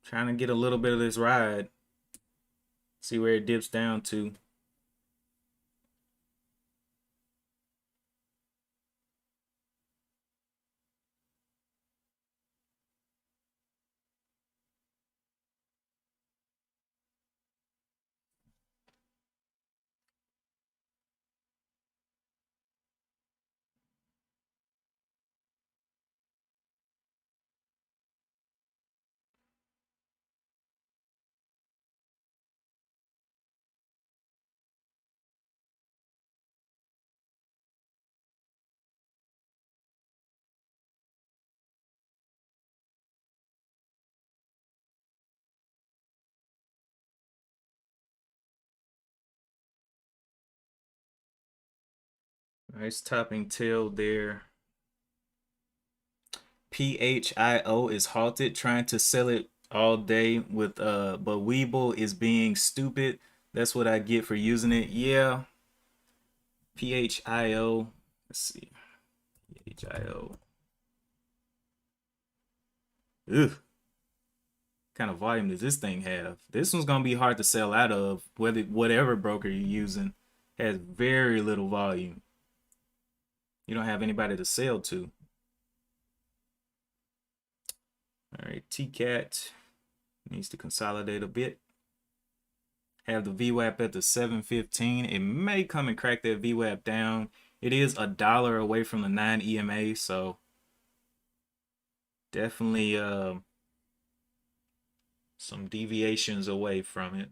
Trying to get a little bit of this ride. See where it dips down to. Nice topping tail there. PHIO is halted, trying to sell it all day with but Weeble is being stupid. That's what I get for using it. Yeah. PHIO. Let's see. PHIO. Ugh. kind of volume does this thing have? This one's gonna be hard to sell out of. Whatever broker you're using has very little volume. You don't have anybody to sell to. All right, TCAT needs to consolidate a bit. Have the VWAP at the 715. It may come and crack that VWAP down. It is $1 away from the 9 EMA, so definitely some deviations away from it.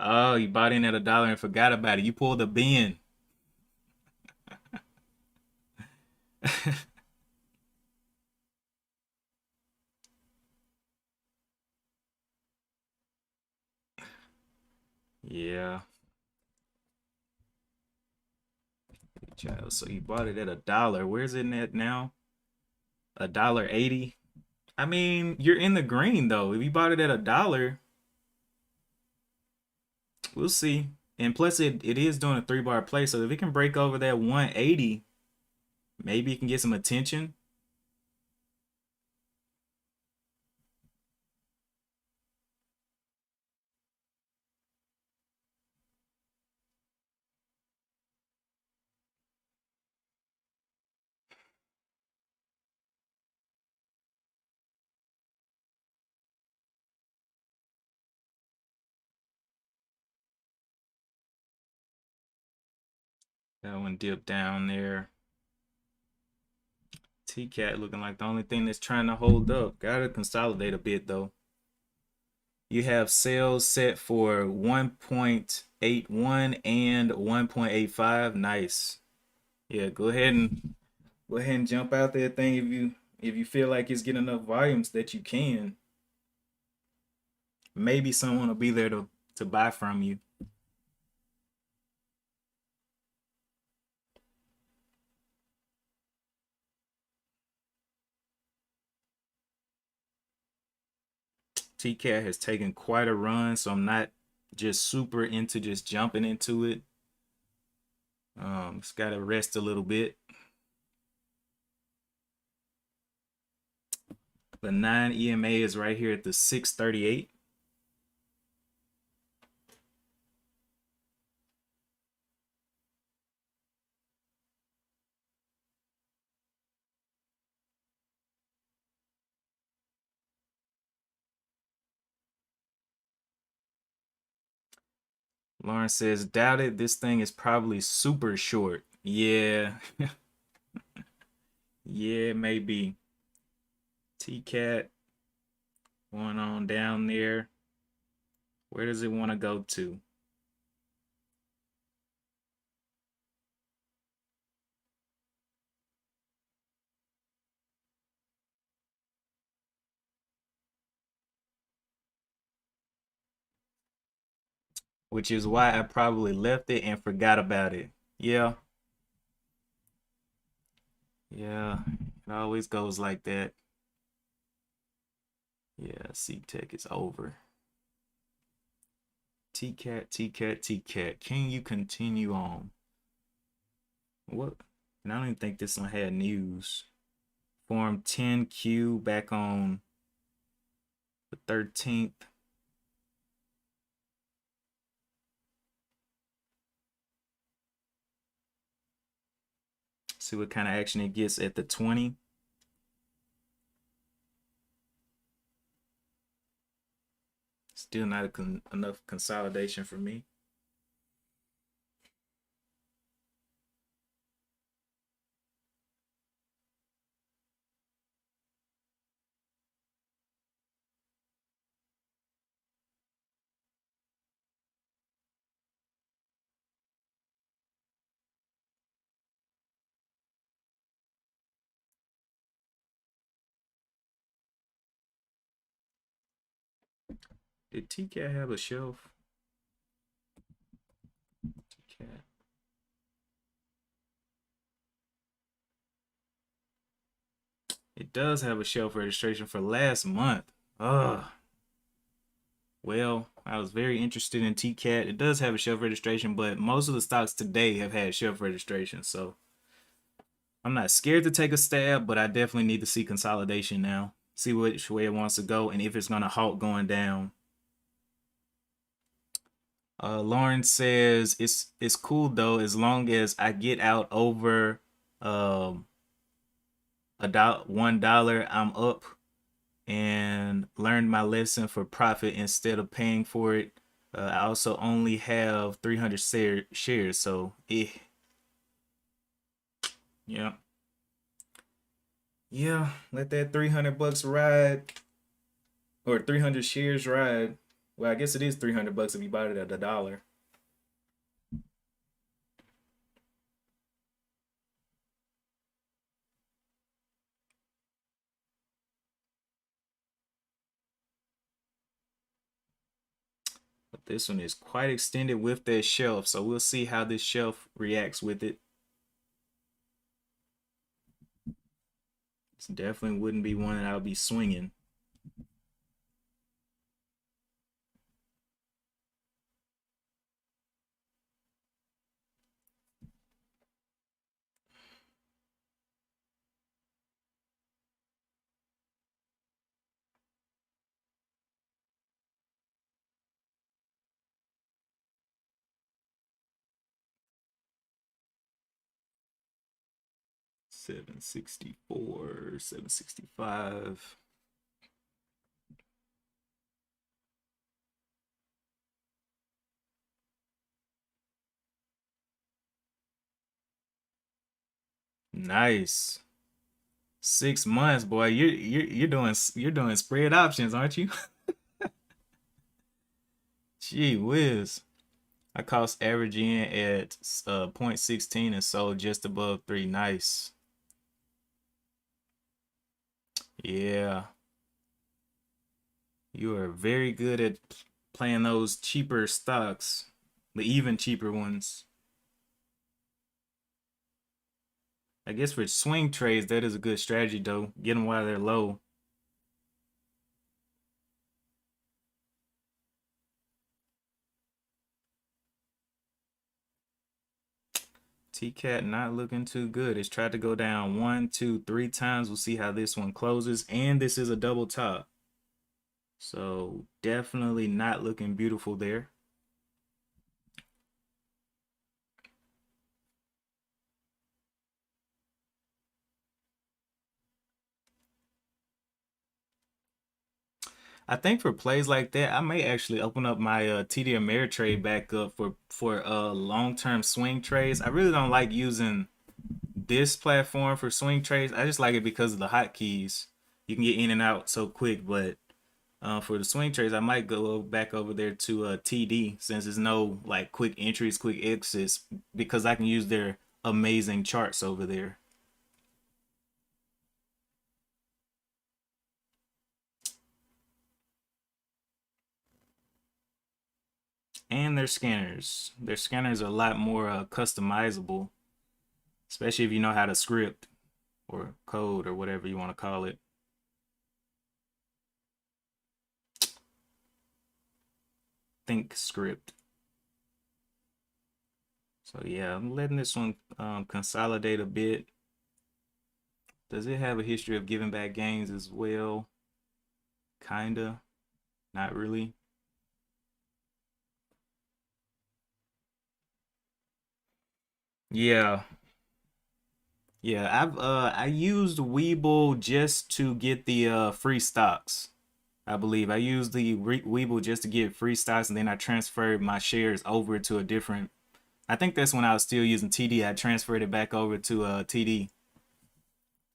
Oh, you bought in at $1 and forgot about it. You pulled a bin. Yeah. So you bought it at $1. Where's it at now? $1.80. I mean, you're in the green though. If you bought it at $1, we'll see. And plus, it is doing a 3-bar play. So if it can break over that 180, maybe it can get some attention. That one dipped down there. TCAT looking like the only thing that's trying to hold up. Gotta consolidate a bit though. You have sales set for 1.81 and 1.85. Nice. Yeah, go ahead and jump out that thing if you feel like it's getting enough volumes that you can. Maybe someone will be there to buy from you. TCAT has taken quite a run, so I'm not just super into just jumping into it. It's got to rest a little bit. The 9 EMA is right here at the 638. Lawrence says, doubt it. This thing is probably super short. Yeah. Yeah, maybe. TCAT going on down there. Where does it want to go to? Which is why I probably left it and forgot about it. Yeah. Yeah. It always goes like that. Yeah, C-Tech is over. TCAT, TCAT, TCAT. Can you continue on? What? And I don't even think this one had news. Form 10Q back on the 13th. See what kind of action it gets at the 20. Still not enough consolidation for me. Did TCAT have a shelf? TCAT. It does have a shelf registration for last month. Ugh. Well, I was very interested in TCAT. It does have a shelf registration, but most of the stocks today have had shelf registration. So I'm not scared to take a stab, but I definitely need to see consolidation now. See which way it wants to go and if it's going to halt going down. Lauren says it's cool though as long as I get out over um $1, I'm up and learned my lesson for profit instead of paying for it. I also only have 300 shares, so yeah, yeah. Let that $300 ride or 300 shares ride. Well, I guess it is $300 if you bought it at $1. But this one is quite extended with that shelf, so we'll see how this shelf reacts with it. This definitely wouldn't be one that I would be swinging. $764, $765. Nice. 6 months, boy. You're doing spread options, aren't you? Gee whiz. I cost average in at 0.16 and sold just above 3. Nice. Yeah. You are very good at playing those cheaper stocks, the even cheaper ones. I guess for swing trades, that is a good strategy though. Get them while they're low. TCAT not looking too good. It's tried to go down 1, 2, 3 times. We'll see how this one closes. And this is a double top. So definitely not looking beautiful there. I think for plays like that, I may actually open up my TD Ameritrade back up for long-term swing trades. I really don't like using this platform for swing trades. I just like it because of the hotkeys. You can get in and out so quick, but for the swing trades, I might go back over there to TD since there's no like quick entries, quick exits because I can use their amazing charts over there. And their scanners. Their scanners are a lot more customizable, especially if you know how to script or code or whatever you want to call it. Think script. So yeah, I'm letting this one consolidate a bit. Does it have a history of giving back gains as well? Kinda, not really. Yeah, yeah. I used Weeble just to get the free stocks. I believe I used the Weeble just to get free stocks, and then I transferred my shares over to a different. I think that's when I was still using TD. I transferred it back over to TD.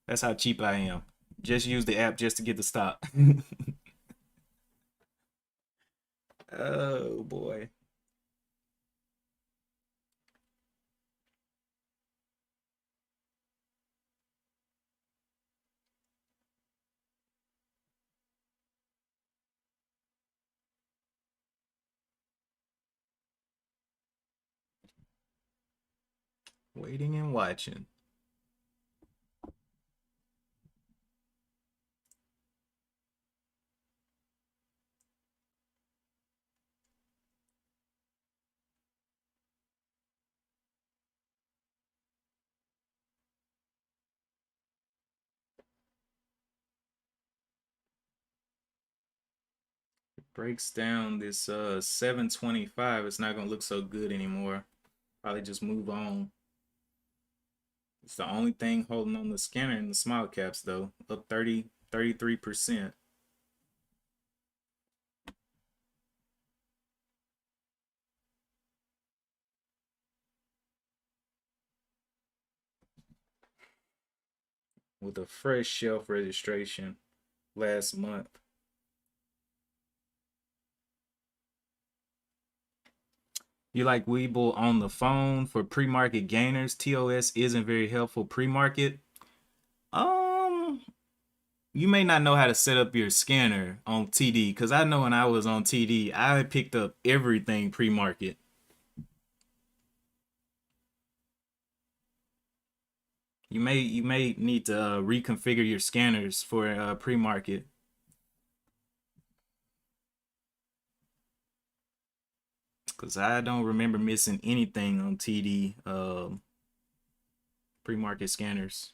That's how cheap I am. Just use the app just to get the stock. Oh boy. Waiting and watching. breaks down this 725, it's not gonna look so good anymore. Probably just move on. It's the only thing holding on the scanner in the small caps though, up 33%. With a fresh shelf registration last month. You like Webull on the phone for pre-market gainers? TOS isn't very helpful pre-market. Um, you may not know how to set up your scanner on TD, because I know when I was on TD, I picked up everything pre-market. You may need to reconfigure your scanners for pre-market. Because I don't remember missing anything on TD pre-market scanners.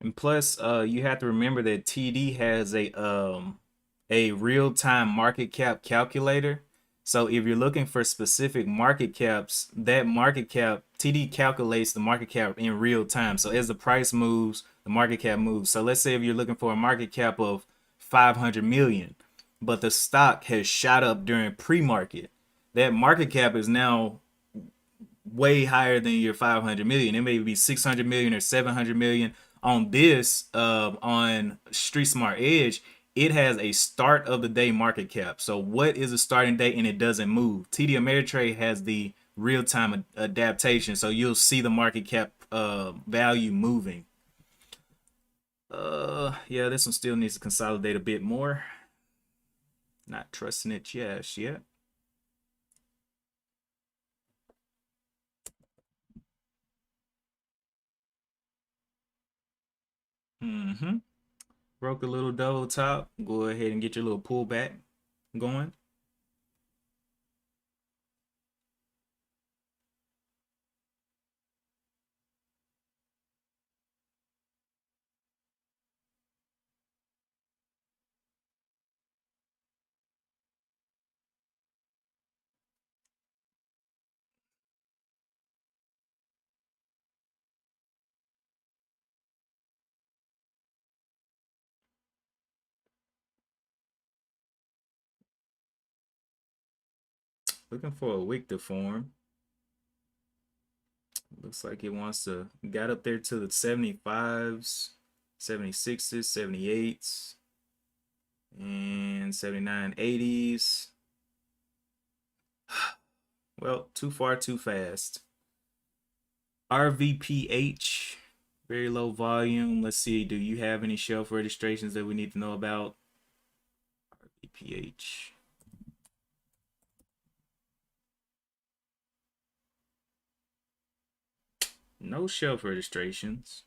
And plus, you have to remember that TD has a real time market cap calculator. So if you're looking for specific market caps, that market cap TD calculates the market cap in real time. So as the price moves, the market cap moves. So let's say if you're looking for a market cap of 500 million, but the stock has shot up during pre-market, that market cap is now way higher than your 500 million. It may be 600 million or 700 million. On this, on Street Smart Edge, it has a start of the day market cap. So what is the starting date, and it doesn't move. TD Ameritrade has the real time adaptation, so you'll see the market cap value moving. Yeah, this one still needs to consolidate a bit more. Not trusting it just yet. Mm-hmm. Broke a little double top. Go ahead and get your little pullback going. 'Looking for a wick to form. Looks like it wants to got up there to the 75s, 76s, 78s, and 7980s. Well, too far, too fast. RVPH, very low volume. Let's see, do you have any shelf registrations that we need to know about? RVPH. No shelf registrations.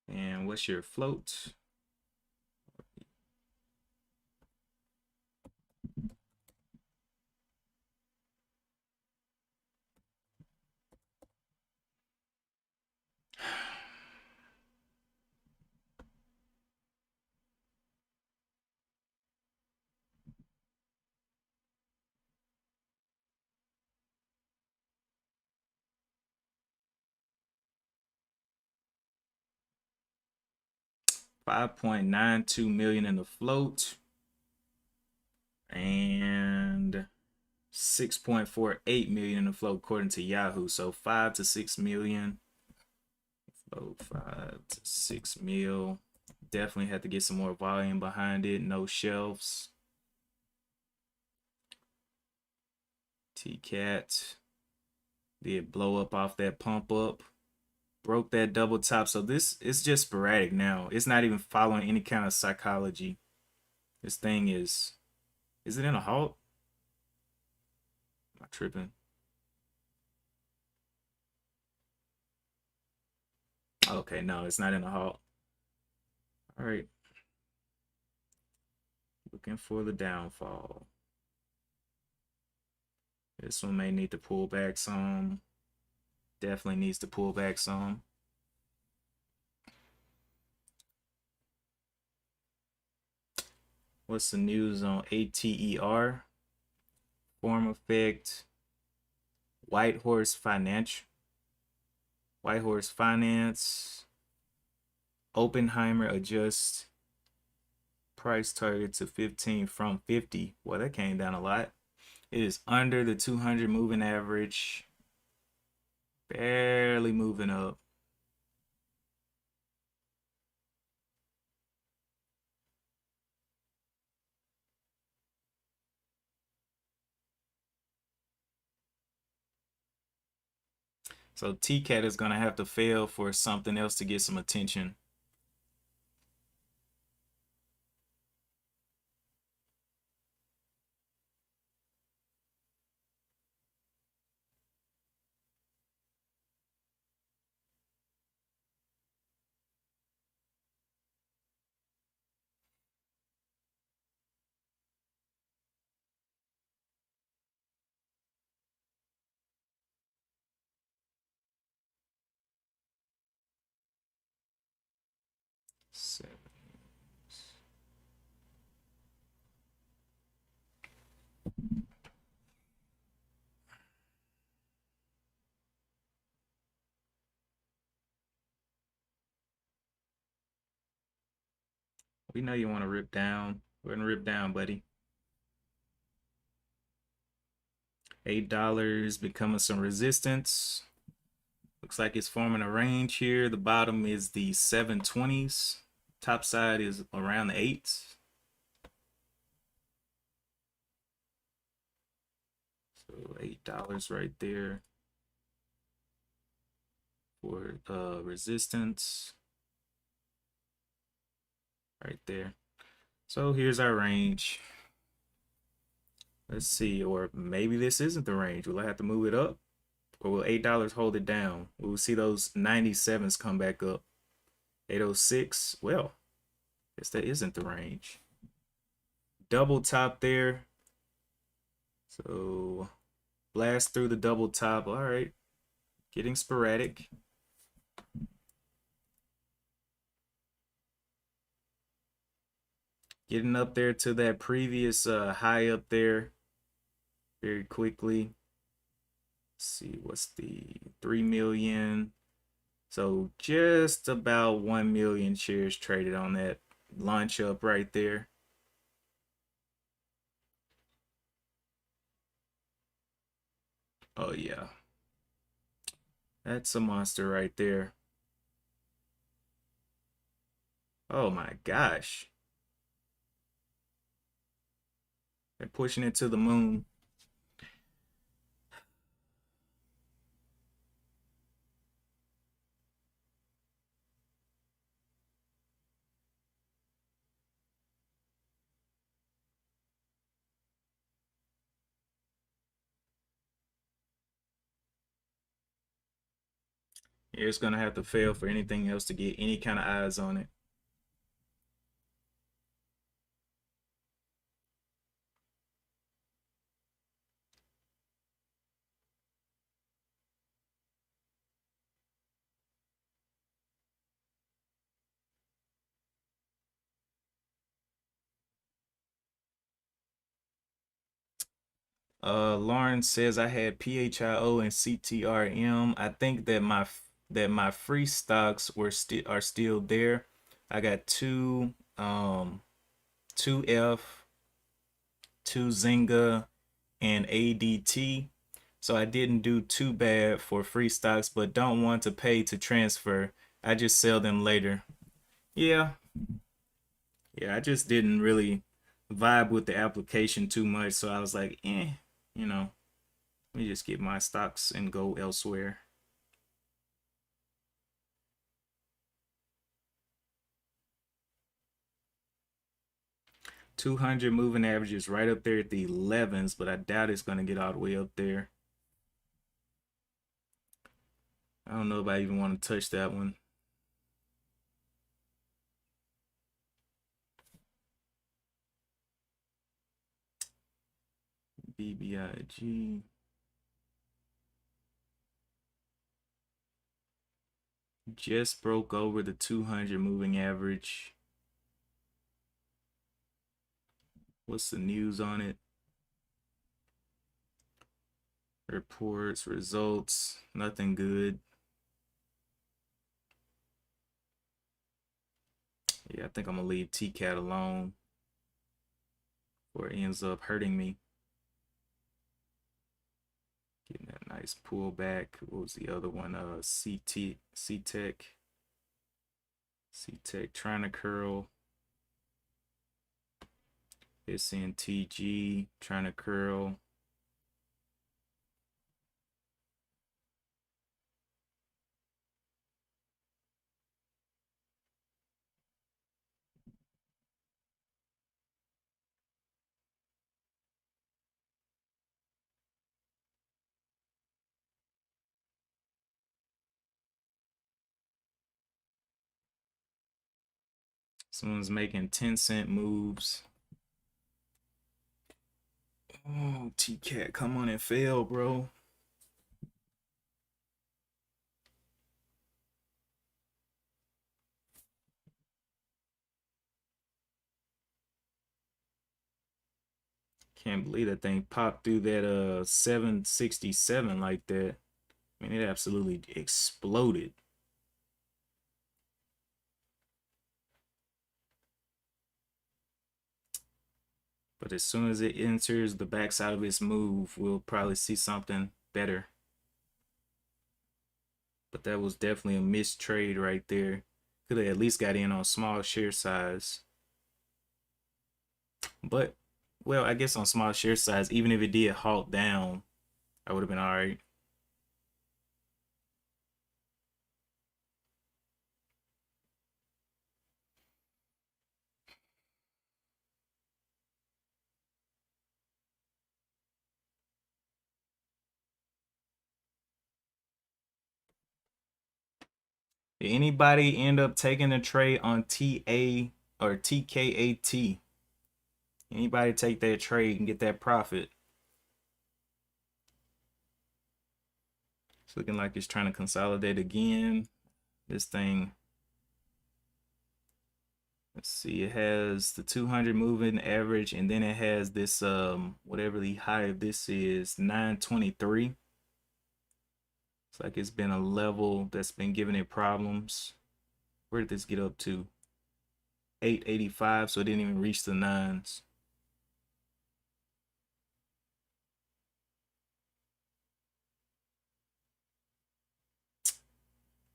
And what's your float? 5.92 million in the float and 6.48 million in the float according to Yahoo. So 5 to 6 million. Float 5 to 6 mil. Definitely had to get some more volume behind it. No shelves. T-Cat did blow up off that pump up. Broke that double top. So this is just sporadic now. It's not even following any kind of psychology. This thing is it in a halt? Am I tripping? Okay, no, it's not in a halt. All right. Looking for the downfall. This one may need to pull back some. Definitely needs to pull back some. What's the news on ATER? Form effect. White Horse Financial. White Horse Finance. Oppenheimer adjusts price target to 15 from 50. Well, that came down a lot. It is under the 200 moving average. Barely moving up. So TCAT is going to have to fail for something else to get some attention. Seven. We know you want to rip down. We're going to rip down, buddy. $8 becoming some resistance. Looks like it's forming a range here. The bottom is the 720s. Top side is around the 8s. So $8 right there for resistance. Right there. So here's our range. Let's see, or maybe this isn't the range. Will I have to move it up? Or will $8 hold it down? We'll see those 97s come back up. 806. Well, guess that isn't the range. Double top there. So blast through the double top. All right. Getting sporadic. Getting up there to that previous high up there very quickly. Let's see, what's the 3 million? So just about 1 million shares traded on that launch up right there. Oh yeah, that's a monster right there. Oh my gosh, they're pushing it to the moon. It's gonna have to fail for anything else to get any kind of eyes on it. Lauren says I had PHIO and CTRM. I think that my free stocks are still there. I got two F, two Zynga, and ADT. So I didn't do too bad for free stocks, but don't want to pay to transfer. I just sell them later. Yeah, yeah, I just didn't really vibe with the application too much, so I was like, you know, let me just get my stocks and go elsewhere. $200 moving averages right up there at the 11s, but I doubt it's going to get all the way up there. I don't know if I even want to touch that one. BBIG. Just broke over the 200 moving average. What's the news on it? Reports, results, nothing good. Yeah, I think I'm gonna leave TCAT alone or it ends up hurting me. Getting that nice pullback. What was the other one? CTEC trying to curl. SNTG trying to curl. Someone's making 10-cent moves. Oh, TCAT, come on and fail, bro. Can't believe that thing popped through that 767 like that. I mean, it absolutely exploded. But as soon as it enters the backside of its move, we'll probably see something better. But that was definitely a missed trade right there. Could have at least got in on small share size. But, well, I guess on small share size, even if it did halt down, I would have been all right. Did anybody end up taking a trade on TA or TKAT? Anybody take that trade and get that profit? It's looking like it's trying to consolidate again. This thing, let's see, it has the 200 moving average, and then it has this whatever the high of this is, 923. It's like it's been a level that's been giving it problems. Where did this get up to? 885, so it didn't even reach the nines.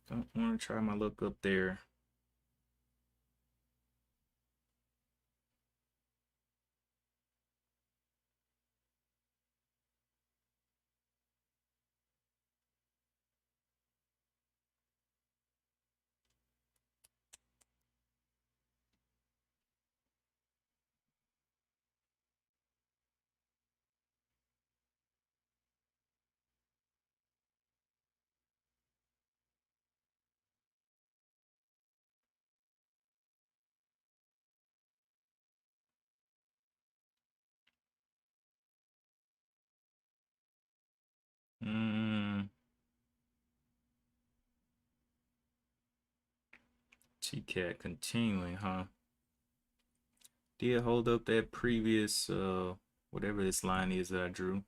Don't want to try my luck up there. TCAT continuing, huh? Did hold up that previous whatever this line is that I drew.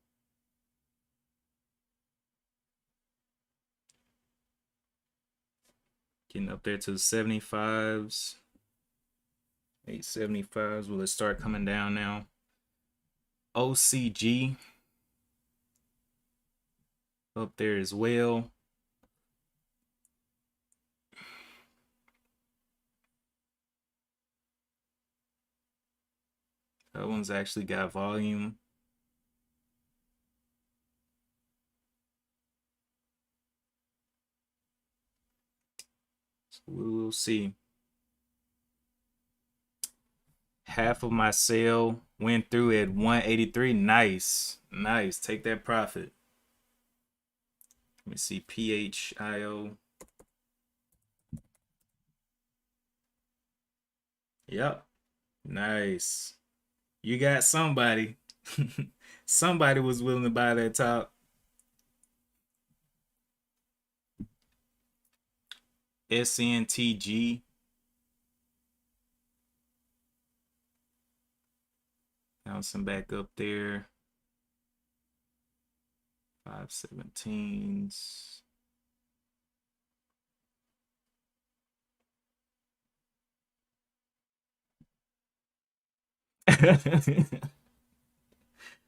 Getting up there to the 75s. 875s. Will it start coming down now? OCG up there as well. That one's actually got volume. So we'll see. Half of my sale went through at 183. Nice. Nice. Take that profit. Let me see. PHIO. Yep. Nice. You got somebody. Somebody was willing to buy that top. SNTG. Bouncing back up there. 517s.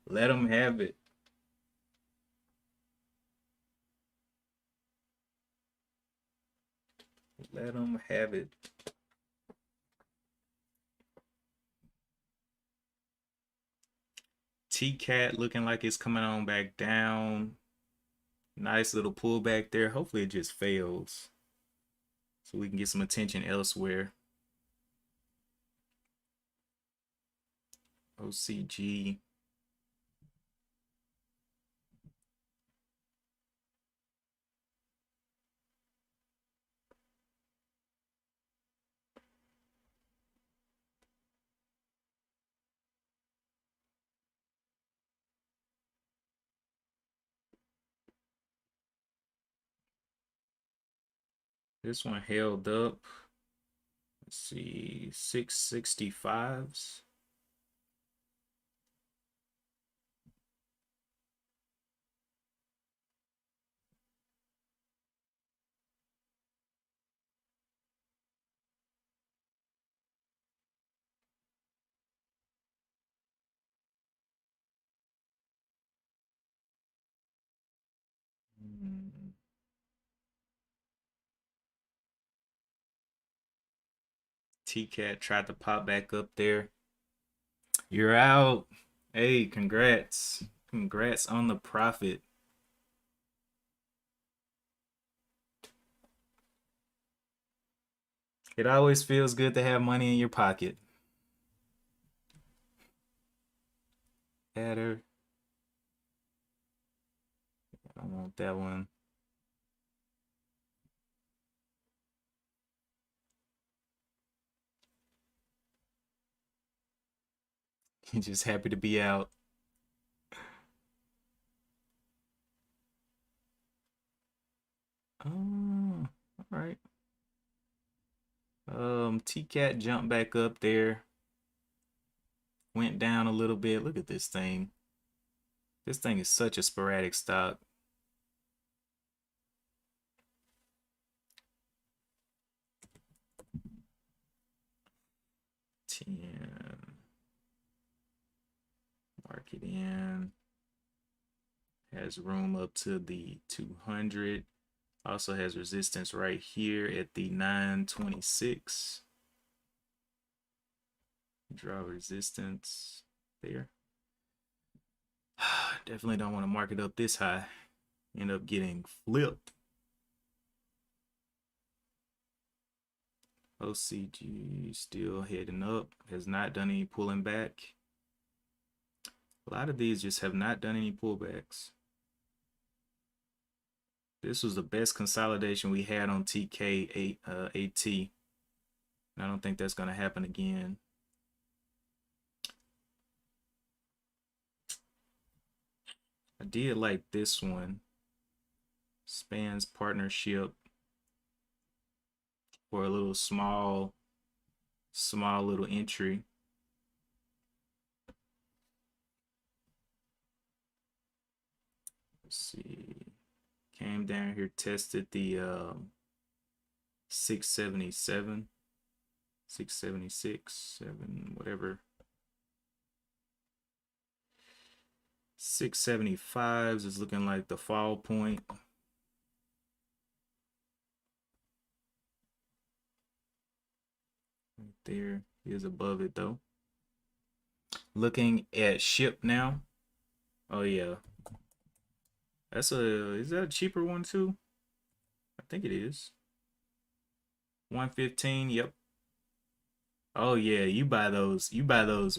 Let them have it. Let them have it. T-Cat looking like it's coming on back down. Nice little pullback there. Hopefully it just fails so we can get some attention elsewhere. OCG. This one held up. Let's see, 665s. T-Cat tried to pop back up there. You're out. Hey, congrats. Congrats on the profit. It always feels good to have money in your pocket. Adder. I don't want that one. You're just happy to be out. Oh, all right. T-Cat jumped back up there. Went down a little bit. Look at this thing. This thing is such a sporadic stock. Mark it in. Has room up to the 200. Also has resistance right here at the 926. Draw resistance there. Definitely don't want to mark it up this high. End up getting flipped. OCG still heading up. Has not done any pulling back. A lot of these just have not done any pullbacks. This was the best consolidation we had on TK8 AT. I don't think that's going to happen again. I did like this one. Spans partnership for a little small little entry. Let's see. Came down here, tested the 677, 676, 7, whatever. 675s is looking like the fall point. Right there is above it though. Looking at ship now. Oh yeah. Is that a cheaper one too? I think it is. 115, yep. Oh yeah, you buy those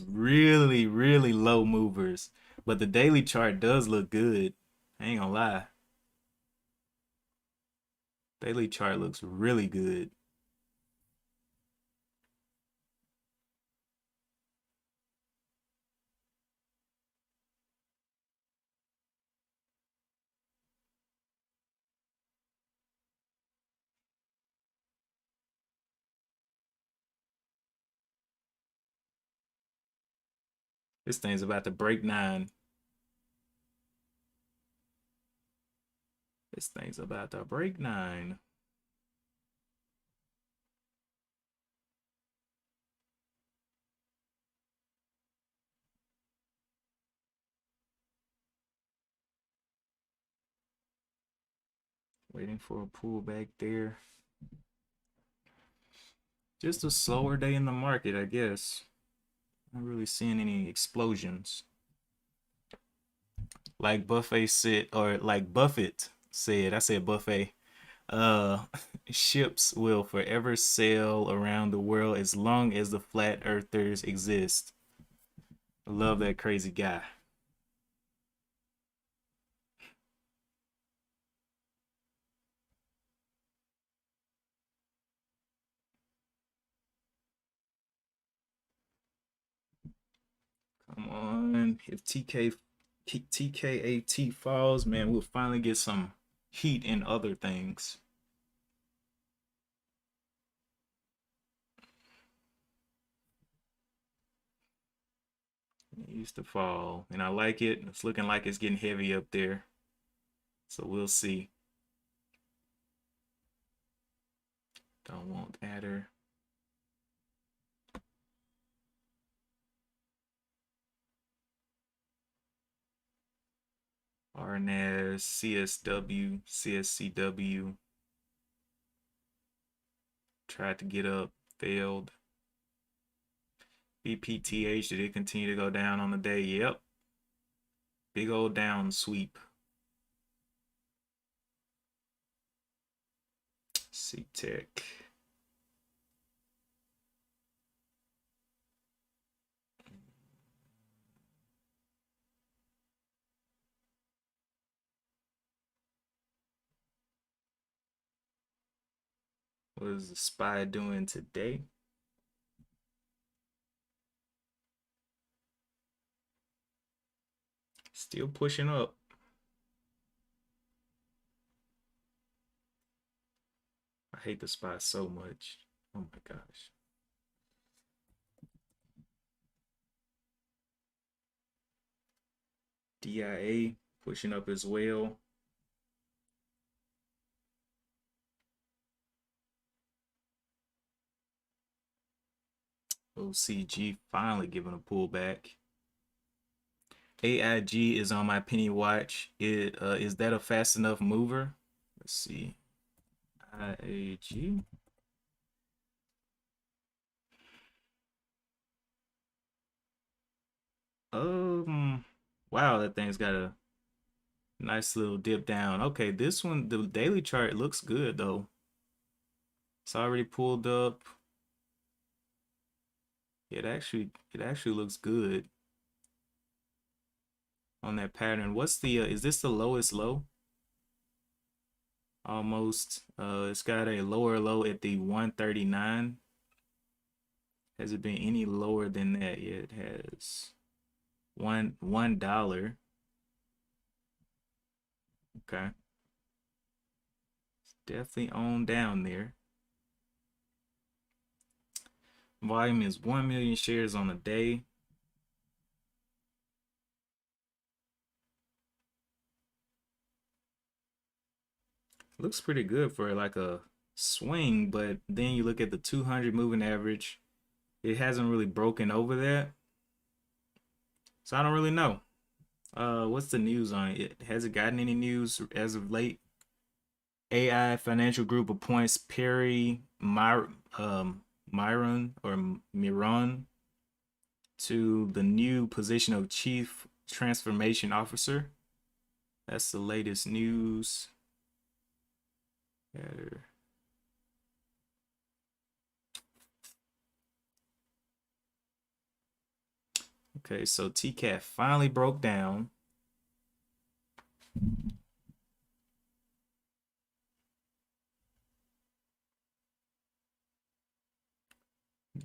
really, really low movers. But the daily chart does look good. I ain't gonna lie. Daily chart looks really good. This thing's about to break 9. This thing's about to break 9. Waiting for a pullback there. Just a slower day in the market, I guess. Not really seeing any explosions. Like Buffet said, or like Buffett said, I said Buffet. Uh, ships will forever sail around the world as long as the flat earthers exist. I love that crazy guy. Come on. If TKAT falls, man, we'll finally get some heat in other things. It used to fall, and I like it. It's looking like it's getting heavy up there. So we'll see. Don't want adder. RNAS, CSW, CSCW. Tried to get up, failed. BPTH, did it continue to go down on the day? Yep. Big old down sweep. C-Tech. What is the SPY doing today? Still pushing up. I hate the SPY so much. Oh my gosh. DIA pushing up as well. OCG finally giving a pullback. AIG is on my penny watch. Is that a fast enough mover? Let's see. IAG. Wow, that thing's got a nice little dip down. Okay, this one, the daily chart looks good though. It's already pulled up. It actually looks good on that pattern. What's the is this the lowest low? Almost. It's got a lower low at the 139. Has it been any lower than that yet? It has $1. Okay. It's definitely on down there. Volume is 1 million shares on a day. Looks pretty good for like a swing, but then you look at the 200 moving average, it hasn't really broken over that. So I don't really know. What's the news on it? Has it gotten any news as of late? AI Financial Group appoints Myron or Miron to the new position of Chief Transformation Officer. That's the latest news. Okay, so TCAT finally broke down.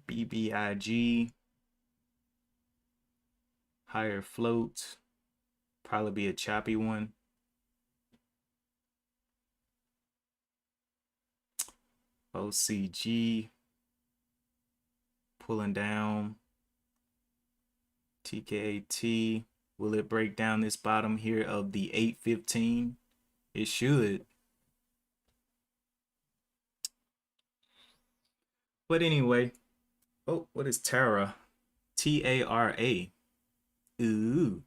BBIG, higher float, probably be a choppy one. OCG pulling down. TKAT. Will it break down this bottom here of the 815? It should. But anyway, oh, what is Tara? Tara. Ooh.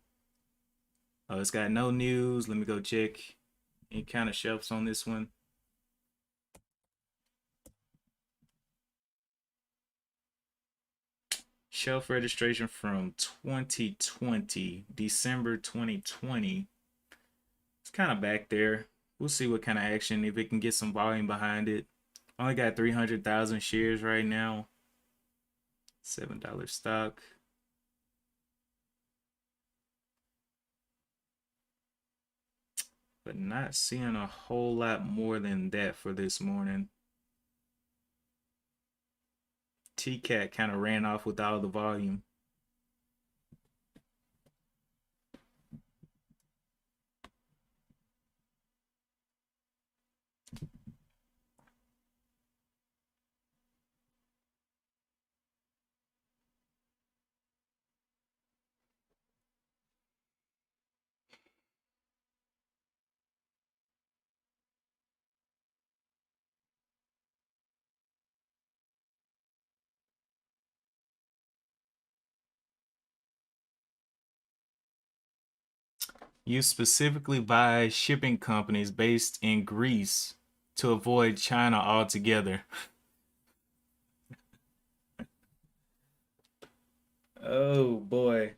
Oh, it's got no news. Let me go check any kind of shelves on this one. Shelf registration from 2020, December 2020. It's kind of back there. We'll see what kind of action, if it can get some volume behind it. Only got 300,000 shares right now. $7 stock. But not seeing a whole lot more than that for this morning. TCAT kind of ran off with all the volume. Used specifically by shipping companies based in Greece to avoid China altogether. Oh boy.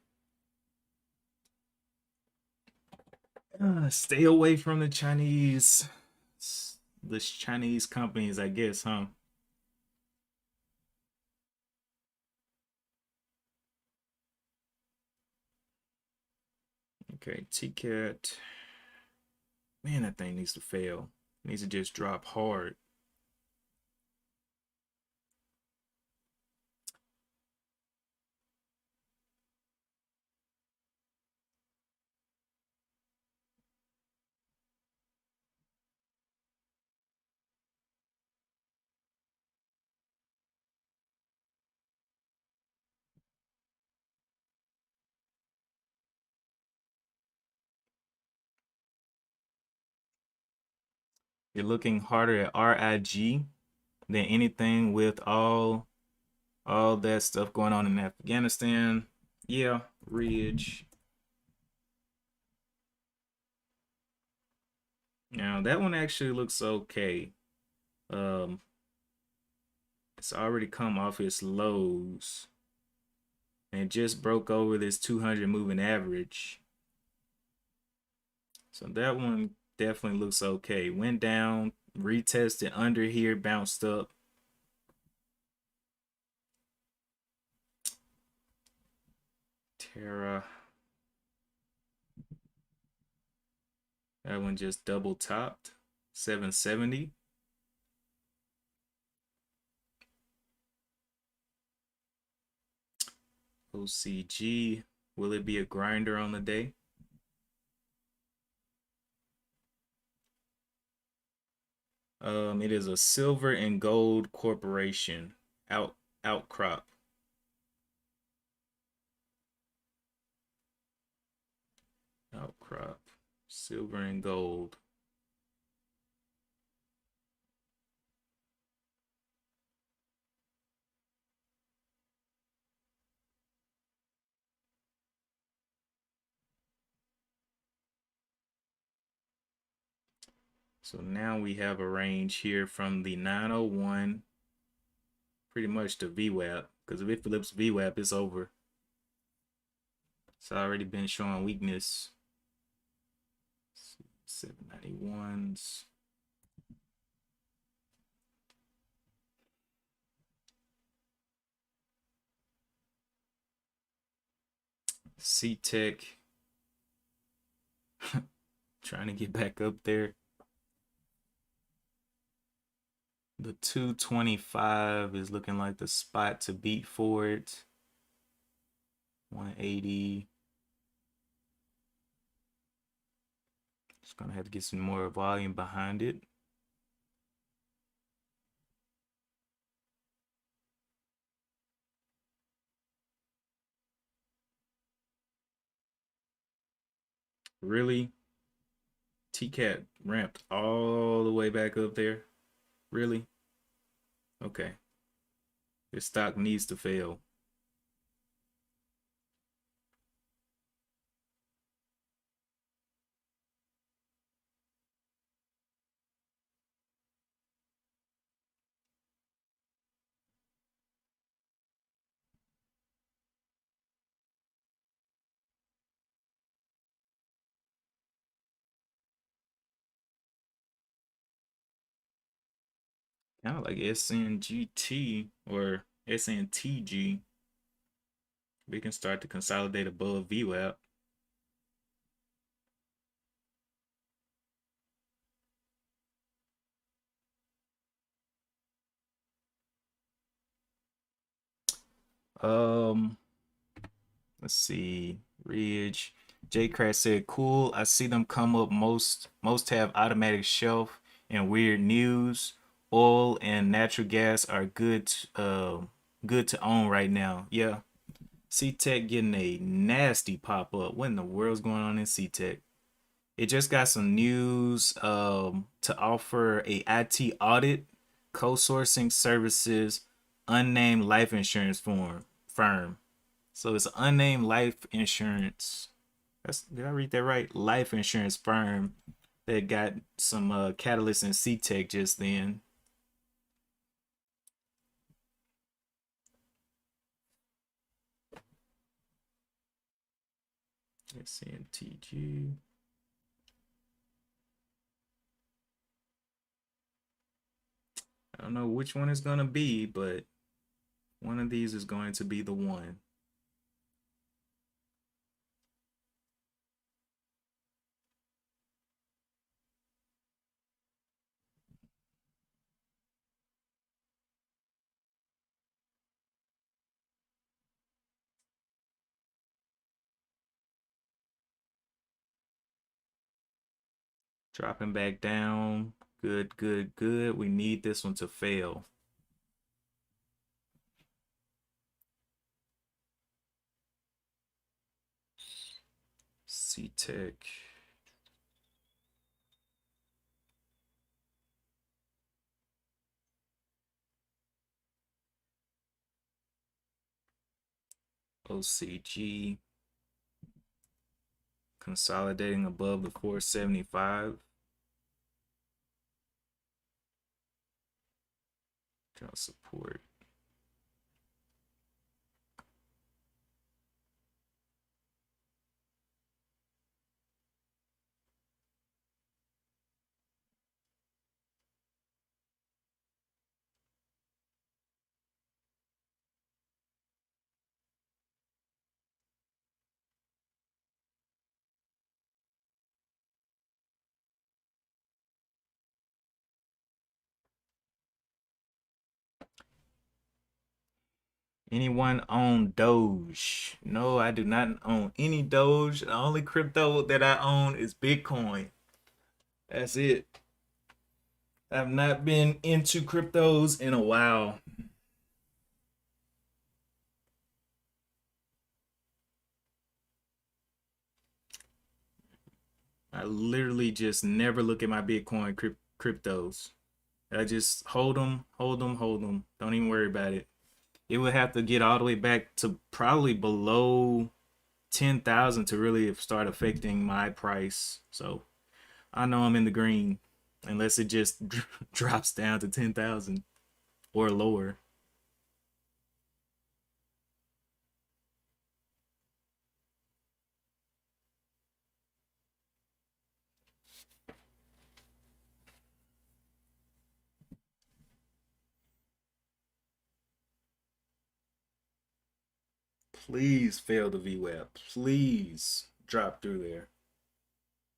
Stay away from the Chinese. The Chinese companies, I guess, huh? Okay, TCAT. Man, that thing needs to fail. It needs to just drop hard. You're looking harder at RIG than anything with all that stuff going on in Afghanistan. Yeah, Ridge. Now that one actually looks okay. Um, it's already come off its lows and just broke over this 200 moving average. So that one definitely looks okay. Went down, retested under here, bounced up. Terra. That one just double topped. 770. OCG. Will it be a grinder on the day? It is a silver and gold corporation. Outcrop. Outcrop. Silver and gold. So now we have a range here from the 901 pretty much to VWAP, because if it flips VWAP, it's over. It's already been showing weakness. 791s. C-Tech. Trying to get back up there. The 225 is looking like the spot to beat for it. 180. Just gonna have to get some more volume behind it. Really? TCAT ramped all the way back up there? Really? Okay. This stock needs to fail. Kind of like SNGT or SNTG. We can start to consolidate above VWAP. Um, let's see. Ridge. J Crash said, "Cool. I see them come up. Most have automatic shelf and weird news. Oil and natural gas are good to own right now. Yeah, C-Tech getting a nasty pop up. What in the world's going on in C-Tech? It just got some news to offer a IT audit, co-sourcing services, unnamed life insurance firm. So it's an unnamed life insurance. Did I read that right? Life insurance firm that got some catalyst in C-Tech just then. SNTG. I don't know which one it's gonna be, but one of these is going to be the one. Dropping back down. Good, good, good. We need this one to fail. C-Tech. OCG. Consolidating above the 475. Draw support. Anyone own Doge? No, I do not own any Doge. The only crypto that I own is Bitcoin. That's it. I've not been into cryptos in a while. I literally just never look at my Bitcoin cryptos. I just hold them, hold them, hold them. Don't even worry about it. It would have to get all the way back to probably below 10,000 to really start affecting my price. So I know I'm in the green unless it just drops down to 10,000 or lower. Please fail the VWAP. Please drop through there.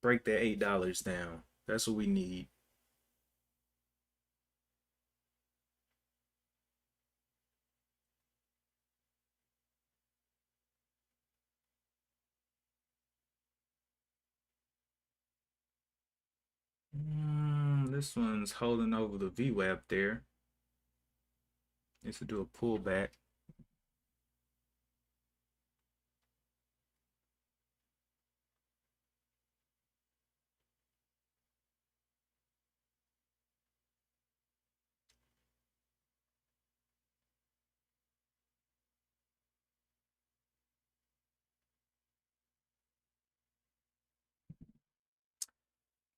Break that $8 down. That's what we need. This one's holding over the VWAP there. Needs to do a pullback.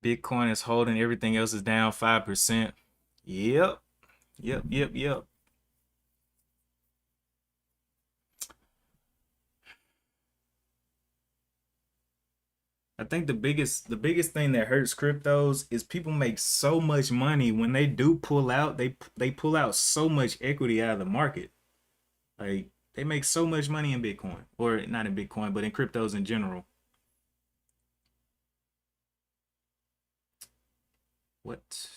Bitcoin is holding, everything else is down 5%. Yep. Yep, yep, yep. I think the biggest thing that hurts cryptos is people make so much money when they do pull out, they pull out so much equity out of the market. Like they make so much money in Bitcoin, or not in Bitcoin, but in cryptos in general. What?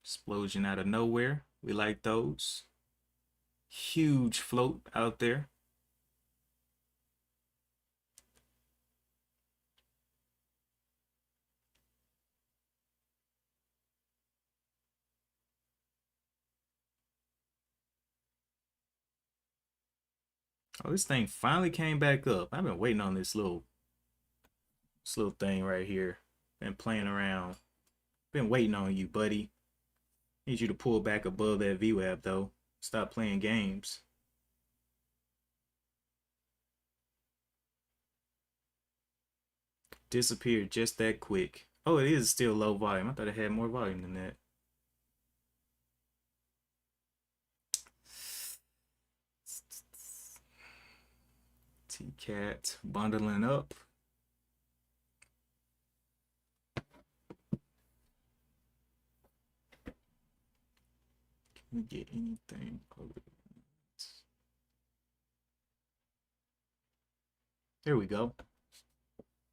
Explosion out of nowhere. We like those. Huge float out there. Oh, this thing finally came back up. I've been waiting on this little thing right here. Been playing around. Been waiting on you, buddy. Need you to pull back above that VWAP though. Stop playing games. Disappeared just that quick. Oh, it is still low volume. I thought it had more volume than that. T-Cat bundling up. Can we get anything over that? There we go.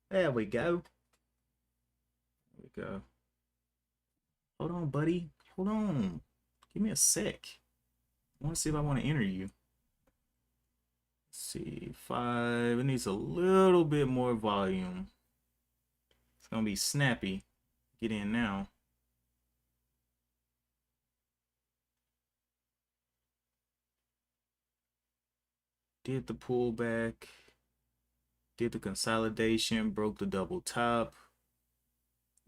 There we go. There we go. Hold on, buddy. Hold on. Give me a sec. I want to see if I want to enter you. Let's see. 5. It needs a little bit more volume. It's going to be snappy. Get in now. Did the pullback. Did the consolidation. Broke the double top.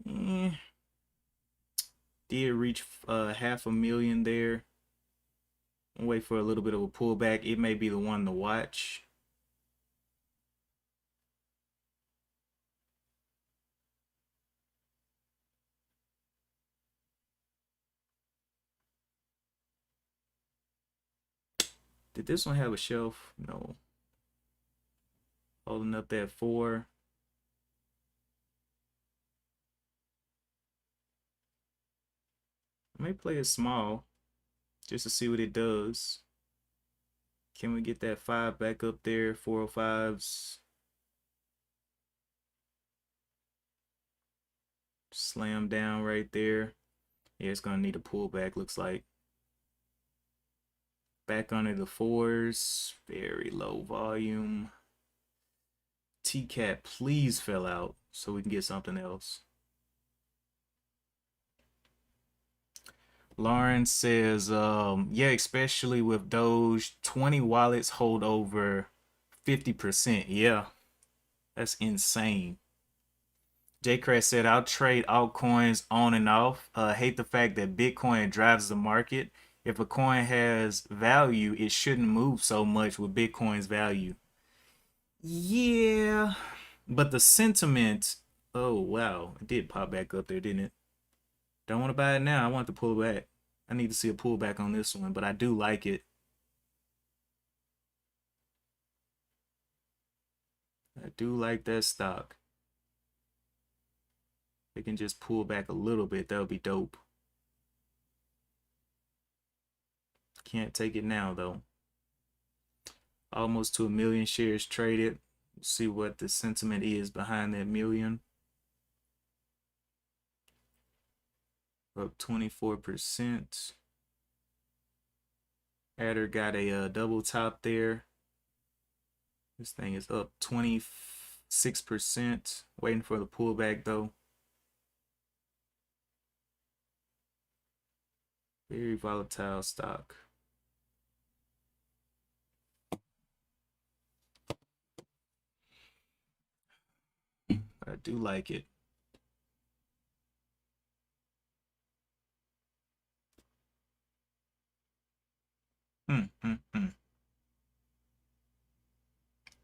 Did reach 500,000 there. I'll wait for a little bit of a pullback. It may be the one to watch. Did this one have a shelf? No. Holding up that 4. I may play it small just to see what it does. Can we get that 5 back up there? 405s. Slam down right there. Yeah, it's gonna need a pullback, looks like. Back under the 4s. Very low volume. T-Cat, please fell out so we can get something else. Lauren says, yeah, especially with Doge, 20 wallets hold over 50%. Yeah, that's insane. J. Crash said, I'll trade altcoins on and off. Hate the fact that Bitcoin drives the market. If a coin has value, it shouldn't move so much with Bitcoin's value. Yeah, but the sentiment, oh wow, it did pop back up there, didn't it? Don't want to buy it now. I want to pull back. I need to see a pullback on this one, but I do like it. I do like that stock. They can just pull back a little bit. That would be dope. Can't take it now, though. Almost to 1 million shares traded. We'll see what the sentiment is behind that million. Up 24%. Adder got a double top there. This thing is up 26%. Waiting for the pullback, though. Very volatile stock. I do like it.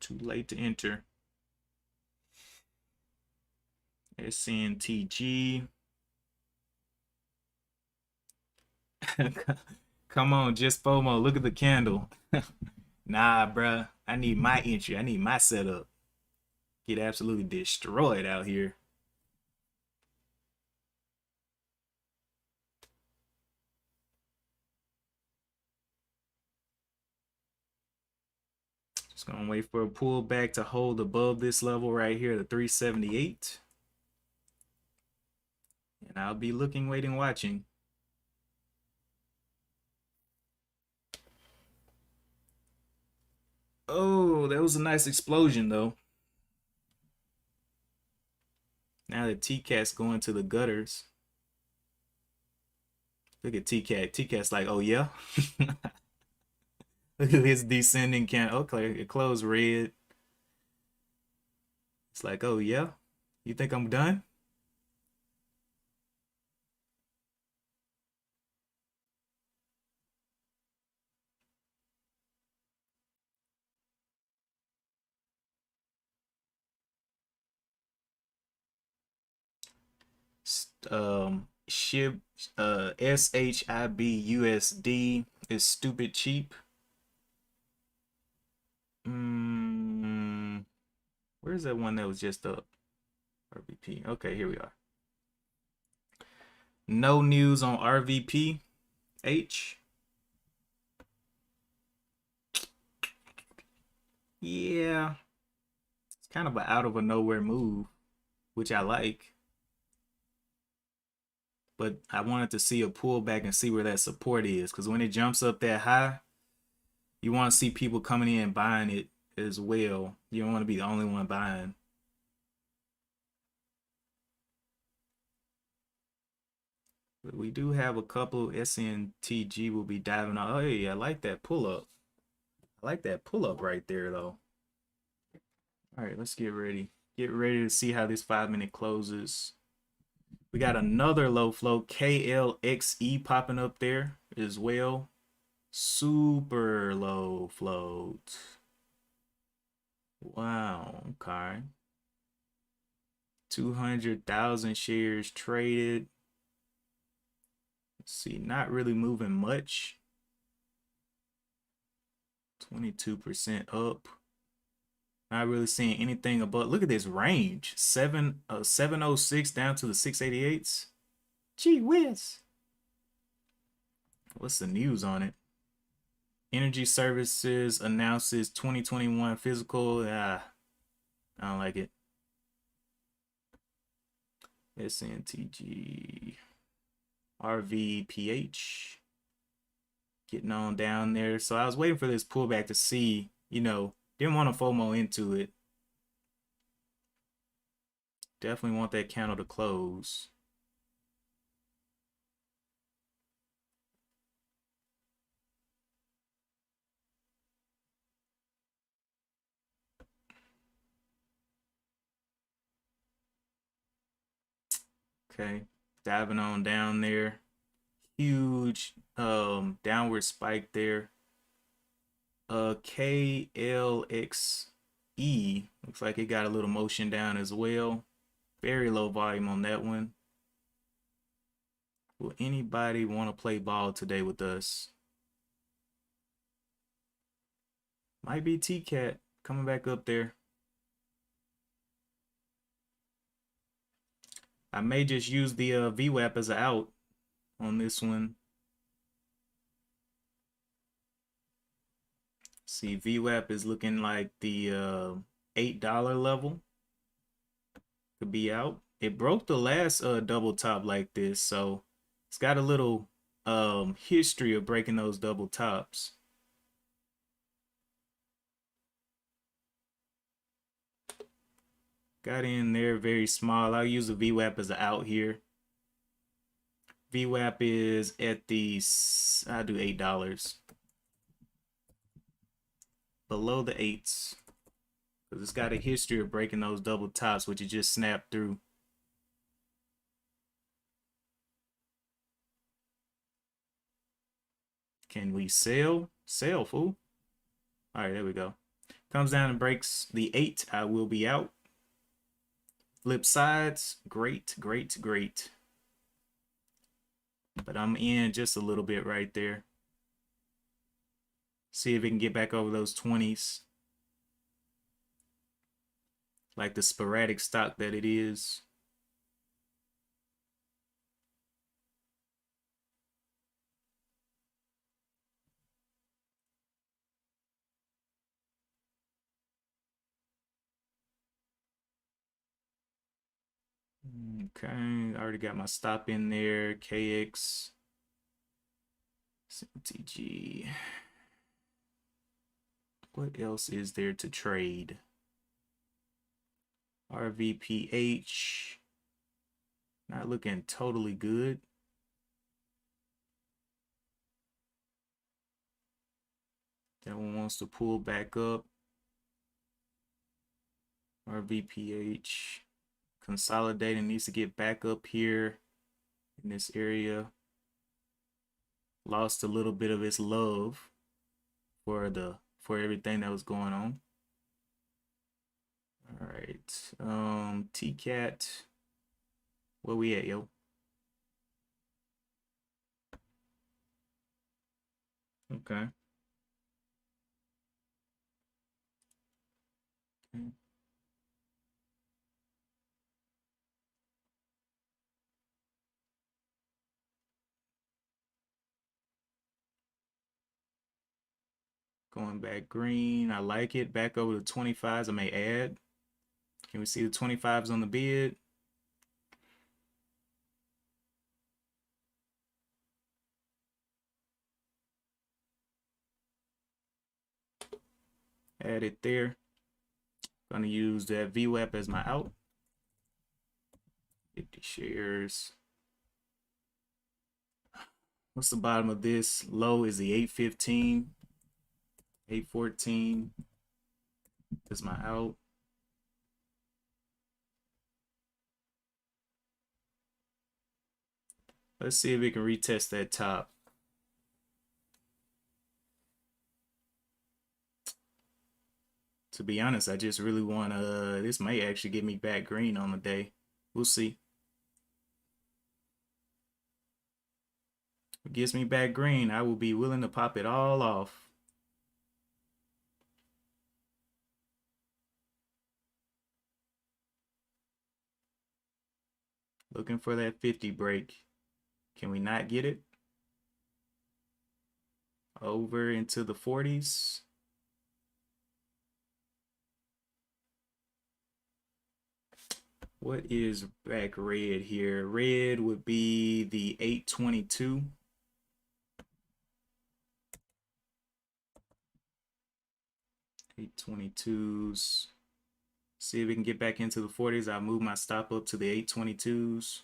Too late to enter. SNTG. Come on, just FOMO. Look at the candle. Nah, bruh. I need my entry. I need my setup. Get absolutely destroyed out here. Just gonna wait for a pullback to hold above this level right here, the 378. And I'll be looking, waiting, watching. Oh, that was a nice explosion though. Now that T-Cat's going to the gutters. Look at T-Cat. T-Cat's like, oh yeah. Look at his descending can. Okay, it closed red. It's like, oh yeah. You think I'm done? SHIB SHIB is stupid cheap. Where's that one that was just up? RVP. Okay, here we are. No news on RVP. H. Yeah, it's kind of an out of a nowhere move, which I like. But I wanted to see a pullback and see where that support is, because when it jumps up that high, you want to see people coming in and buying it as well. You don't want to be the only one buying. But we do have a couple. SNTG will be diving on. Oh, hey, I like that pull up. I like that pull up right there, though. All right, let's get ready. Get ready to see how this 5-minute closes. We got another low float, KLXE, popping up there as well. Super low float. Wow, okay. 200,000 shares traded. Let's see, not really moving much. 22% up. Not really seeing anything above. Look at this range. 706 down to the 688s. Gee whiz. What's the news on it? Energy Services announces 2021 physical. I don't like it. SNTG. RVPH. Getting on down there. So I was waiting for this pullback to see, didn't want to FOMO into it. Definitely want that candle to close. Okay, diving on down there. Huge downward spike there. KLXE looks like it got a little motion down as well. Very low volume on that one. Will anybody want to play ball today with us? Might be T-Cat coming back up there. I may just use the VWAP as an out on this one. See, VWAP is looking like the $8 level. Could be out. It broke the last double top like this, so it's got a little history of breaking those double tops. Got in there very small. I'll use the VWAP as an out here. VWAP is at the, I'll do $8. Below the 8s. Because it's got a history of breaking those double tops, which it just snapped through. Can we sell? Sell, fool. All right, there we go. Comes down and breaks the 8. I will be out. Flip sides, great, great, great. But I'm in just a little bit right there. See if it can get back over those 20s. Like the sporadic stock that it is. Okay, I already got my stop in there. KX, CTG. What else is there to trade? RVPH. Not looking totally good. That one wants to pull back up. RVPH. Consolidating, needs to get back up here in this area. Lost a little bit of its love for everything that was going on. All right. TCAT. Where we at, yo? Okay. Going back green. I like it. Back over to 25s. I may add. Can we see the 25s on the bid? Add it there. Gonna use that VWAP as my out. 50 shares. What's the bottom of this? Low is the 815. 814 is my out. Let's see if we can retest that top. To be honest, I just really want to, this may actually get me back green on the day. We'll see. If it gets me back green, I will be willing to pop it all off. Looking for that 50 break. Can we not get it? Over into the 40s. What is back red here? Red would be the 822. 822s. See if we can get back into the 40s. I'll move my stop up to the 822s.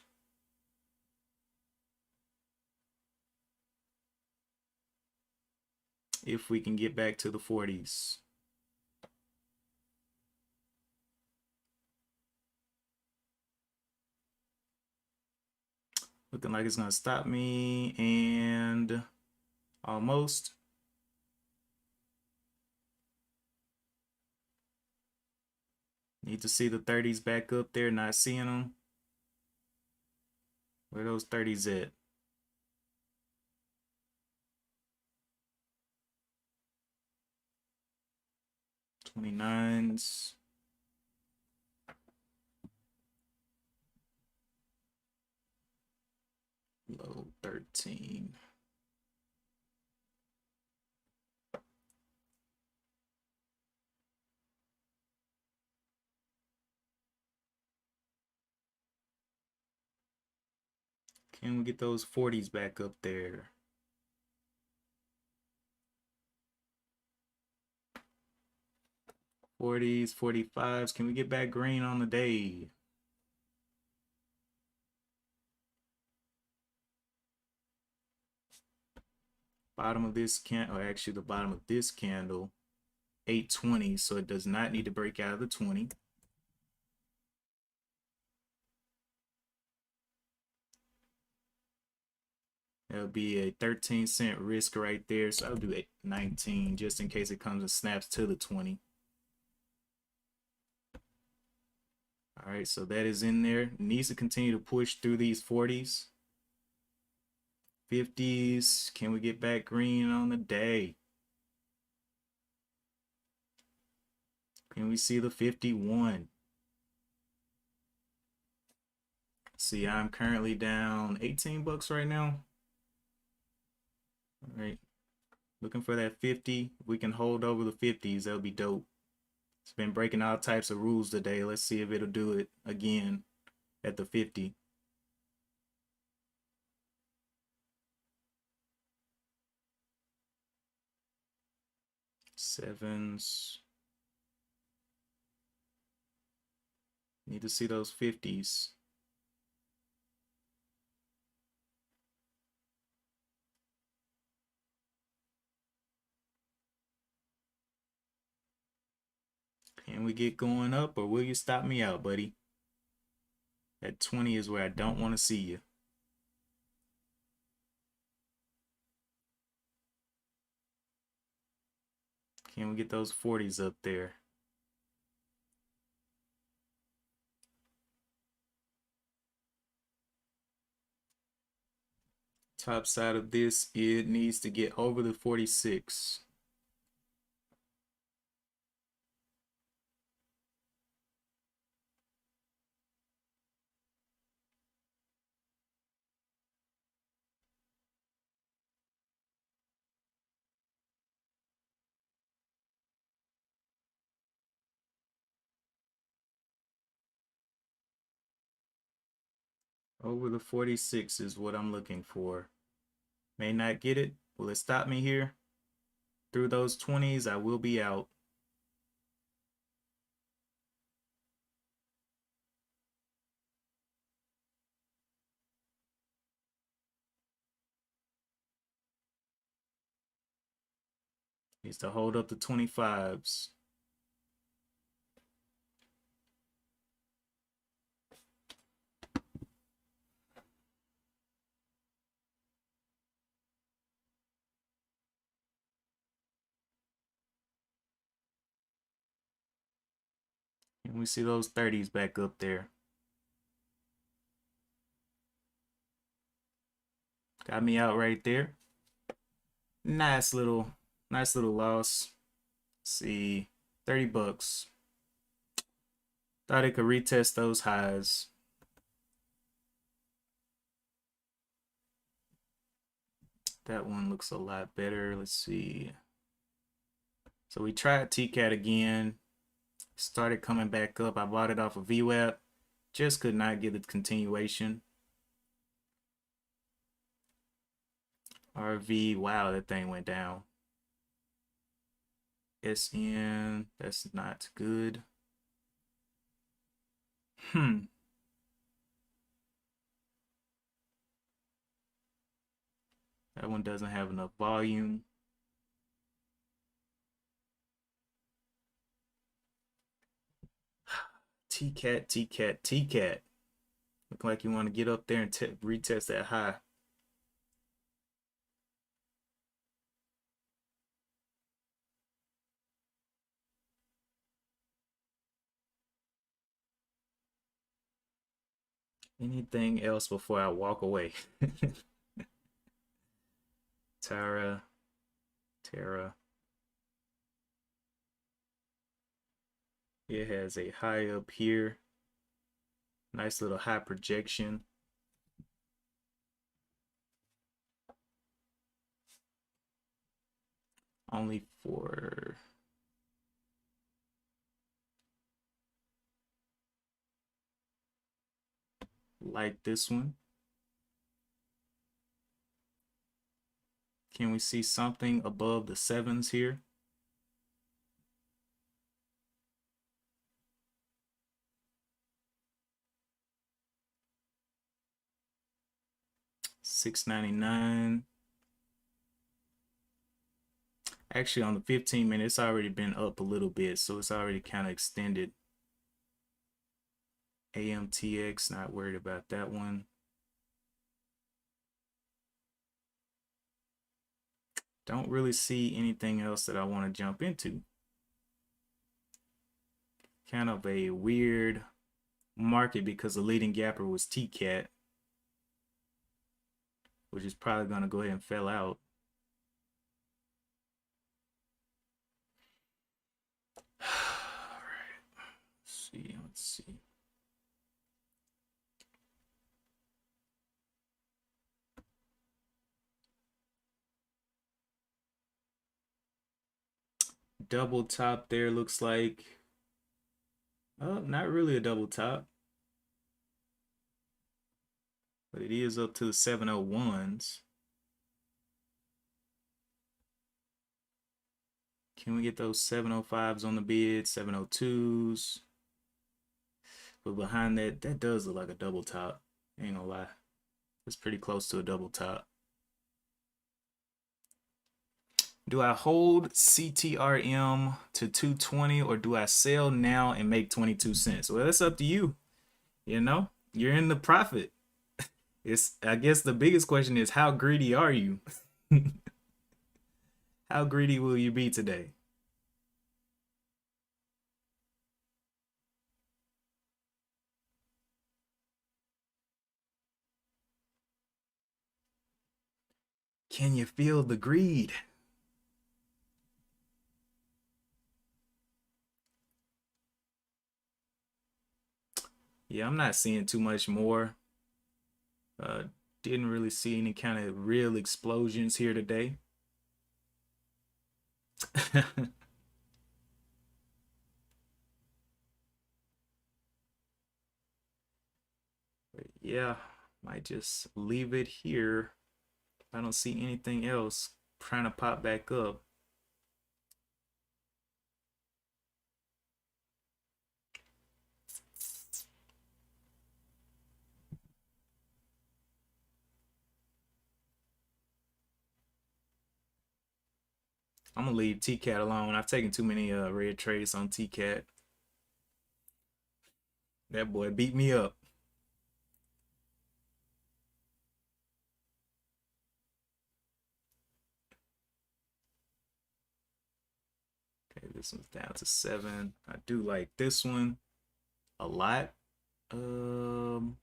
If we can get back to the 40s. Looking like it's gonna stop me, and almost. Need to see the 30s back up there, not seeing them. Where are those 30s at? 29s. Low 13. Can we get those 40s back up there? '40s, 45s. Can we get back green on the day? Bottom of this candle, or actually the bottom of this candle, 820. So it does not need to break out of the 20. That'll be a 13-cent risk right there. So I'll do 19 just in case it comes and snaps to the 20. All right, so that is in there. Needs to continue to push through these 40s, 50s. Can we get back green on the day? Can we see the 51? See, I'm currently down 18 bucks right now. All right, looking for that 50. If we can hold over the 50s, that'll be dope. It's been breaking all types of rules today. Let's see if it'll do it again at the 50. Sevens. Need to see those 50s. Can we get going up, or will you stop me out, buddy? At 20 is where I don't want to see you. Can we get those 40s up there? Top side of this, it needs to get over the 46. Over the 46 is what I'm looking for. May not get it. Will it stop me here? Through those 20s, I will be out. Needs to hold up the 25s. And we see those 30s back up there. Got me out right there. Nice little loss. Let's see, 30 bucks. Thought it could retest those highs. That one looks a lot better. Let's see. So we tried TCAT again. Started coming back up. I bought it off of VWAP. Just could not get the continuation. RV, wow, that thing went down. SN, that's not good. That one doesn't have enough volume. TCAT, TCAT, TCAT. Look like you want to get up there and retest that high. Anything else before I walk away? Terra. It has a high up here. Nice little high projection. Only for like this one. Can we see something above the 7s here? $6.99. Actually, on the 15-minute, it's already been up a little bit, so it's already kind of extended. AMTX, not worried about that one. Don't really see anything else that I want to jump into. Kind of a weird market because the leading gapper was TCAT, which is probably going to go ahead and fail out. All right. Let's see. Double top there looks like. Oh, not really a double top, but it is up to the 701s. Can we get those 705s on the bid, 702s? But behind that, that does look like a double top. Ain't gonna lie. It's pretty close to a double top. Do I hold CTRM to 220 or do I sell now and make 22 cents? Well, it's up to you. You know, you're in the profit. I guess the biggest question is how greedy are you? How greedy will you be today? Can you feel the greed? Yeah, I'm not seeing too much more. Uh, didn't really see any kind of real explosions here today. But yeah, might just leave it here. I don't see anything else trying to pop back up. I'm gonna leave TCAT alone. I've taken too many red trades on TCAT. That boy beat me up. Okay, this one's down to 7. I do like this one a lot. Um,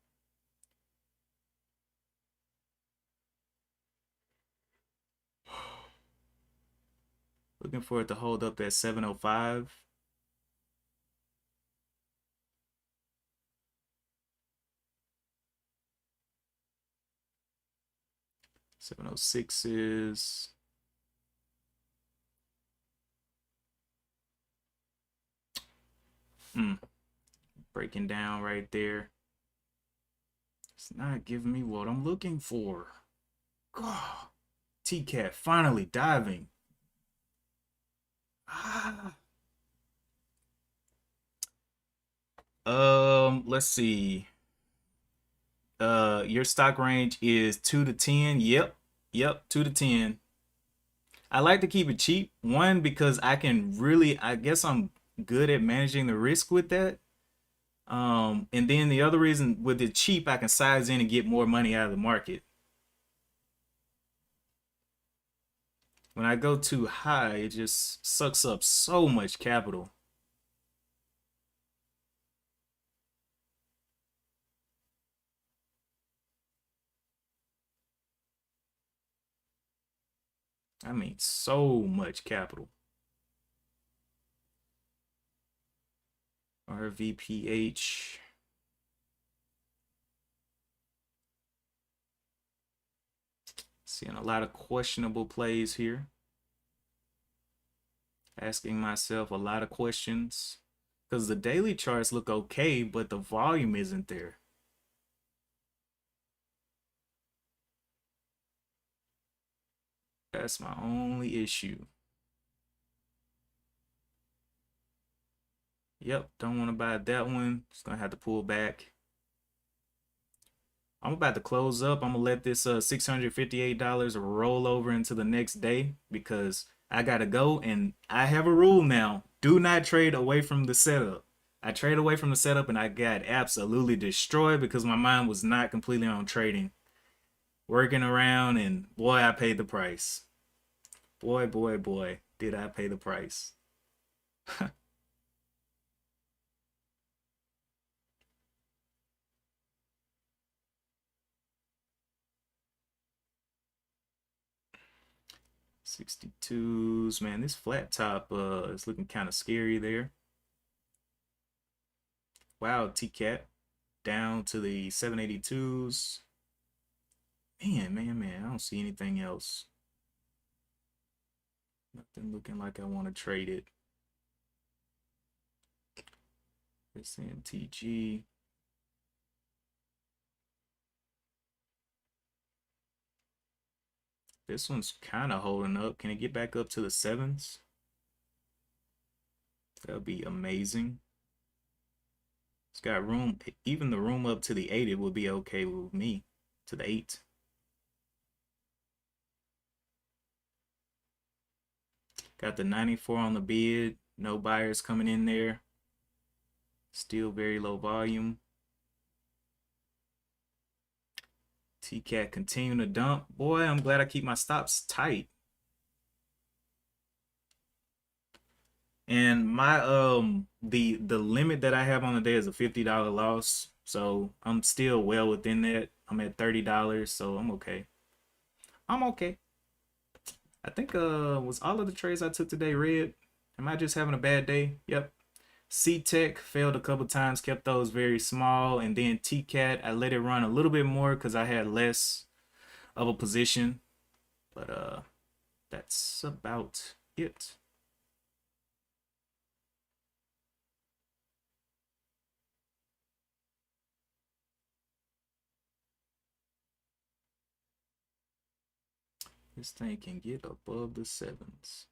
Looking for it to hold up at 705. 706 is breaking down right there. It's not giving me what I'm looking for. God, TCAT finally diving. Ah. Let's see. Your stock range is 2 to 10. Yep, 2 to 10. I like to keep it cheap. One, because I guess I'm good at managing the risk with that. And then the other reason with it cheap, I can size in and get more money out of the market. When I go too high, it just sucks up so much capital. I mean, so much capital. RVPH. Seeing a lot of questionable plays here. Asking myself a lot of questions. Because the daily charts look okay, but the volume isn't there. That's my only issue. Yep, don't want to buy that one. Just gonna have to pull back. I'm about to close up. I'm gonna let this $658 roll over into the next day because I gotta go, and I have a rule now. Do not trade away from the setup. I trade away from the setup and I got absolutely destroyed because my mind was not completely on trading. Working around, and boy, I paid the price. Boy, did I pay the price. 62s, man. This flat top is looking kind of scary there. Wow, TCAT down to the 782s. Man. I don't see anything else. Nothing looking like I want to trade it. SNTG. This one's kind of holding up. Can it get back up to the sevens? That would be amazing. It's got room. Even the room up to the 8, it would be okay with me. To the 8. Got the 94 on the bid. No buyers coming in there. Still very low volume. TCAT continuing to dump. Boy, I'm glad I keep my stops tight. And my the limit that I have on the day is a $50 loss. So I'm still well within that. I'm at $30, so I'm okay. I'm okay. I think was all of the trades I took today red? Am I just having a bad day? Yep. C-Tech failed a couple times, kept those very small, and then TCAT I let it run a little bit more because I had less of a position. But that's about it. This thing can get above the sevens.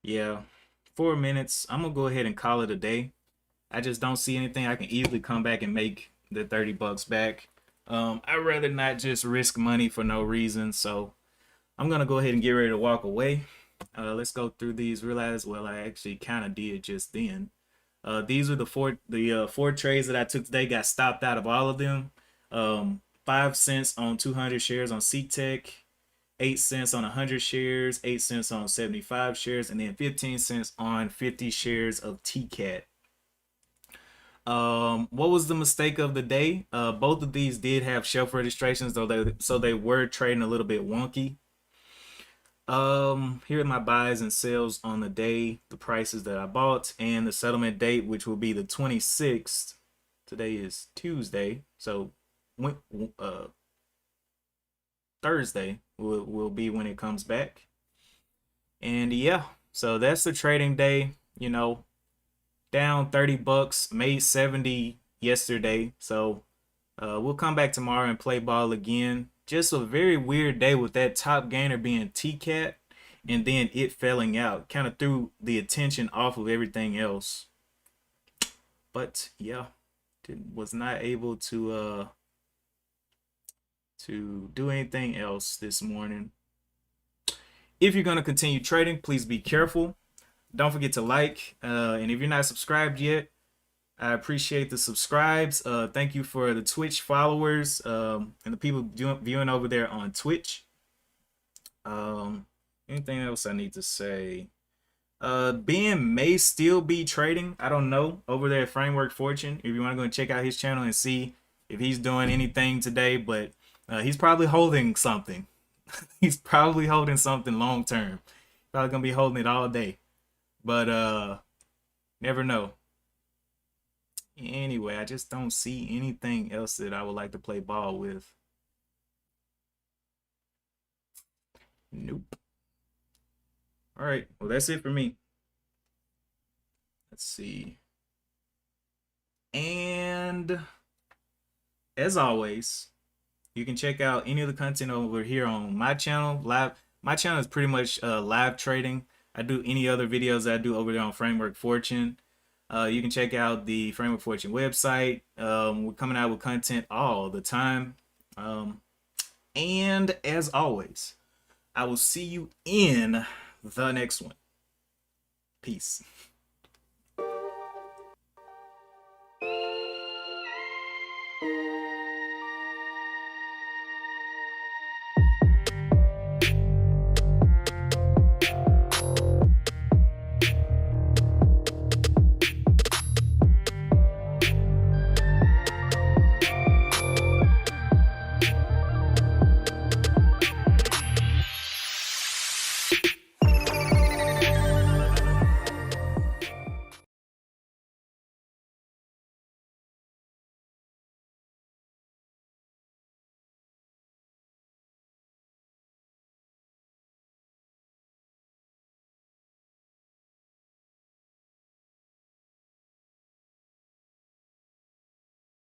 Yeah, 4 minutes. I'm gonna go ahead and call it a day. I just don't see anything. I can easily come back and make the $30 back. I'd rather not just risk money for no reason. So I'm gonna go ahead and get ready to walk away. Let's go through these. Realize, well, I actually kind of did just then. These are the four trades that I took today. Got stopped out of all of them. 5 cents on 200 shares on C-Tech, 8 cents on 100 shares, 8 cents on 75 shares, and then 15 cents on 50 shares of TCAT. What was the mistake of the day? Both of these did have shelf registrations, so they were trading a little bit wonky. Here are my buys and sells on the day, the prices that I bought, and the settlement date, which will be the 26th. Today is Tuesday, so Thursday will be when it comes back. And yeah, so that's the trading day. Down $30, made 70 yesterday. So we'll come back tomorrow and play ball again. Just a very weird day with that top gainer being TCAT and then it failing out. Kind of threw the attention off of everything else. But yeah, was not able to do anything else this morning. If you're going to continue trading, please be careful. Don't forget to like. And if you're not subscribed yet, I appreciate the subscribes. Thank you for the Twitch followers and the people viewing over there on Twitch. Anything else I need to say? Ben may still be trading. I don't know. Over there at Framework Fortune. If you want to go and check out his channel and see if he's doing anything today. But he's probably holding something. He's probably holding something long term. Probably going to be holding it all day. But never know. Anyway, I just don't see anything else that I would like to play ball with. Nope. All right. Well, that's it for me. Let's see. And as always, you can check out any of the content over here on my channel. My channel is pretty much live trading. I do any other videos I do over there on Framework Fortune. You can check out the Framework Fortune website. We're coming out with content all the time. And as always, I will see you in the next one. Peace.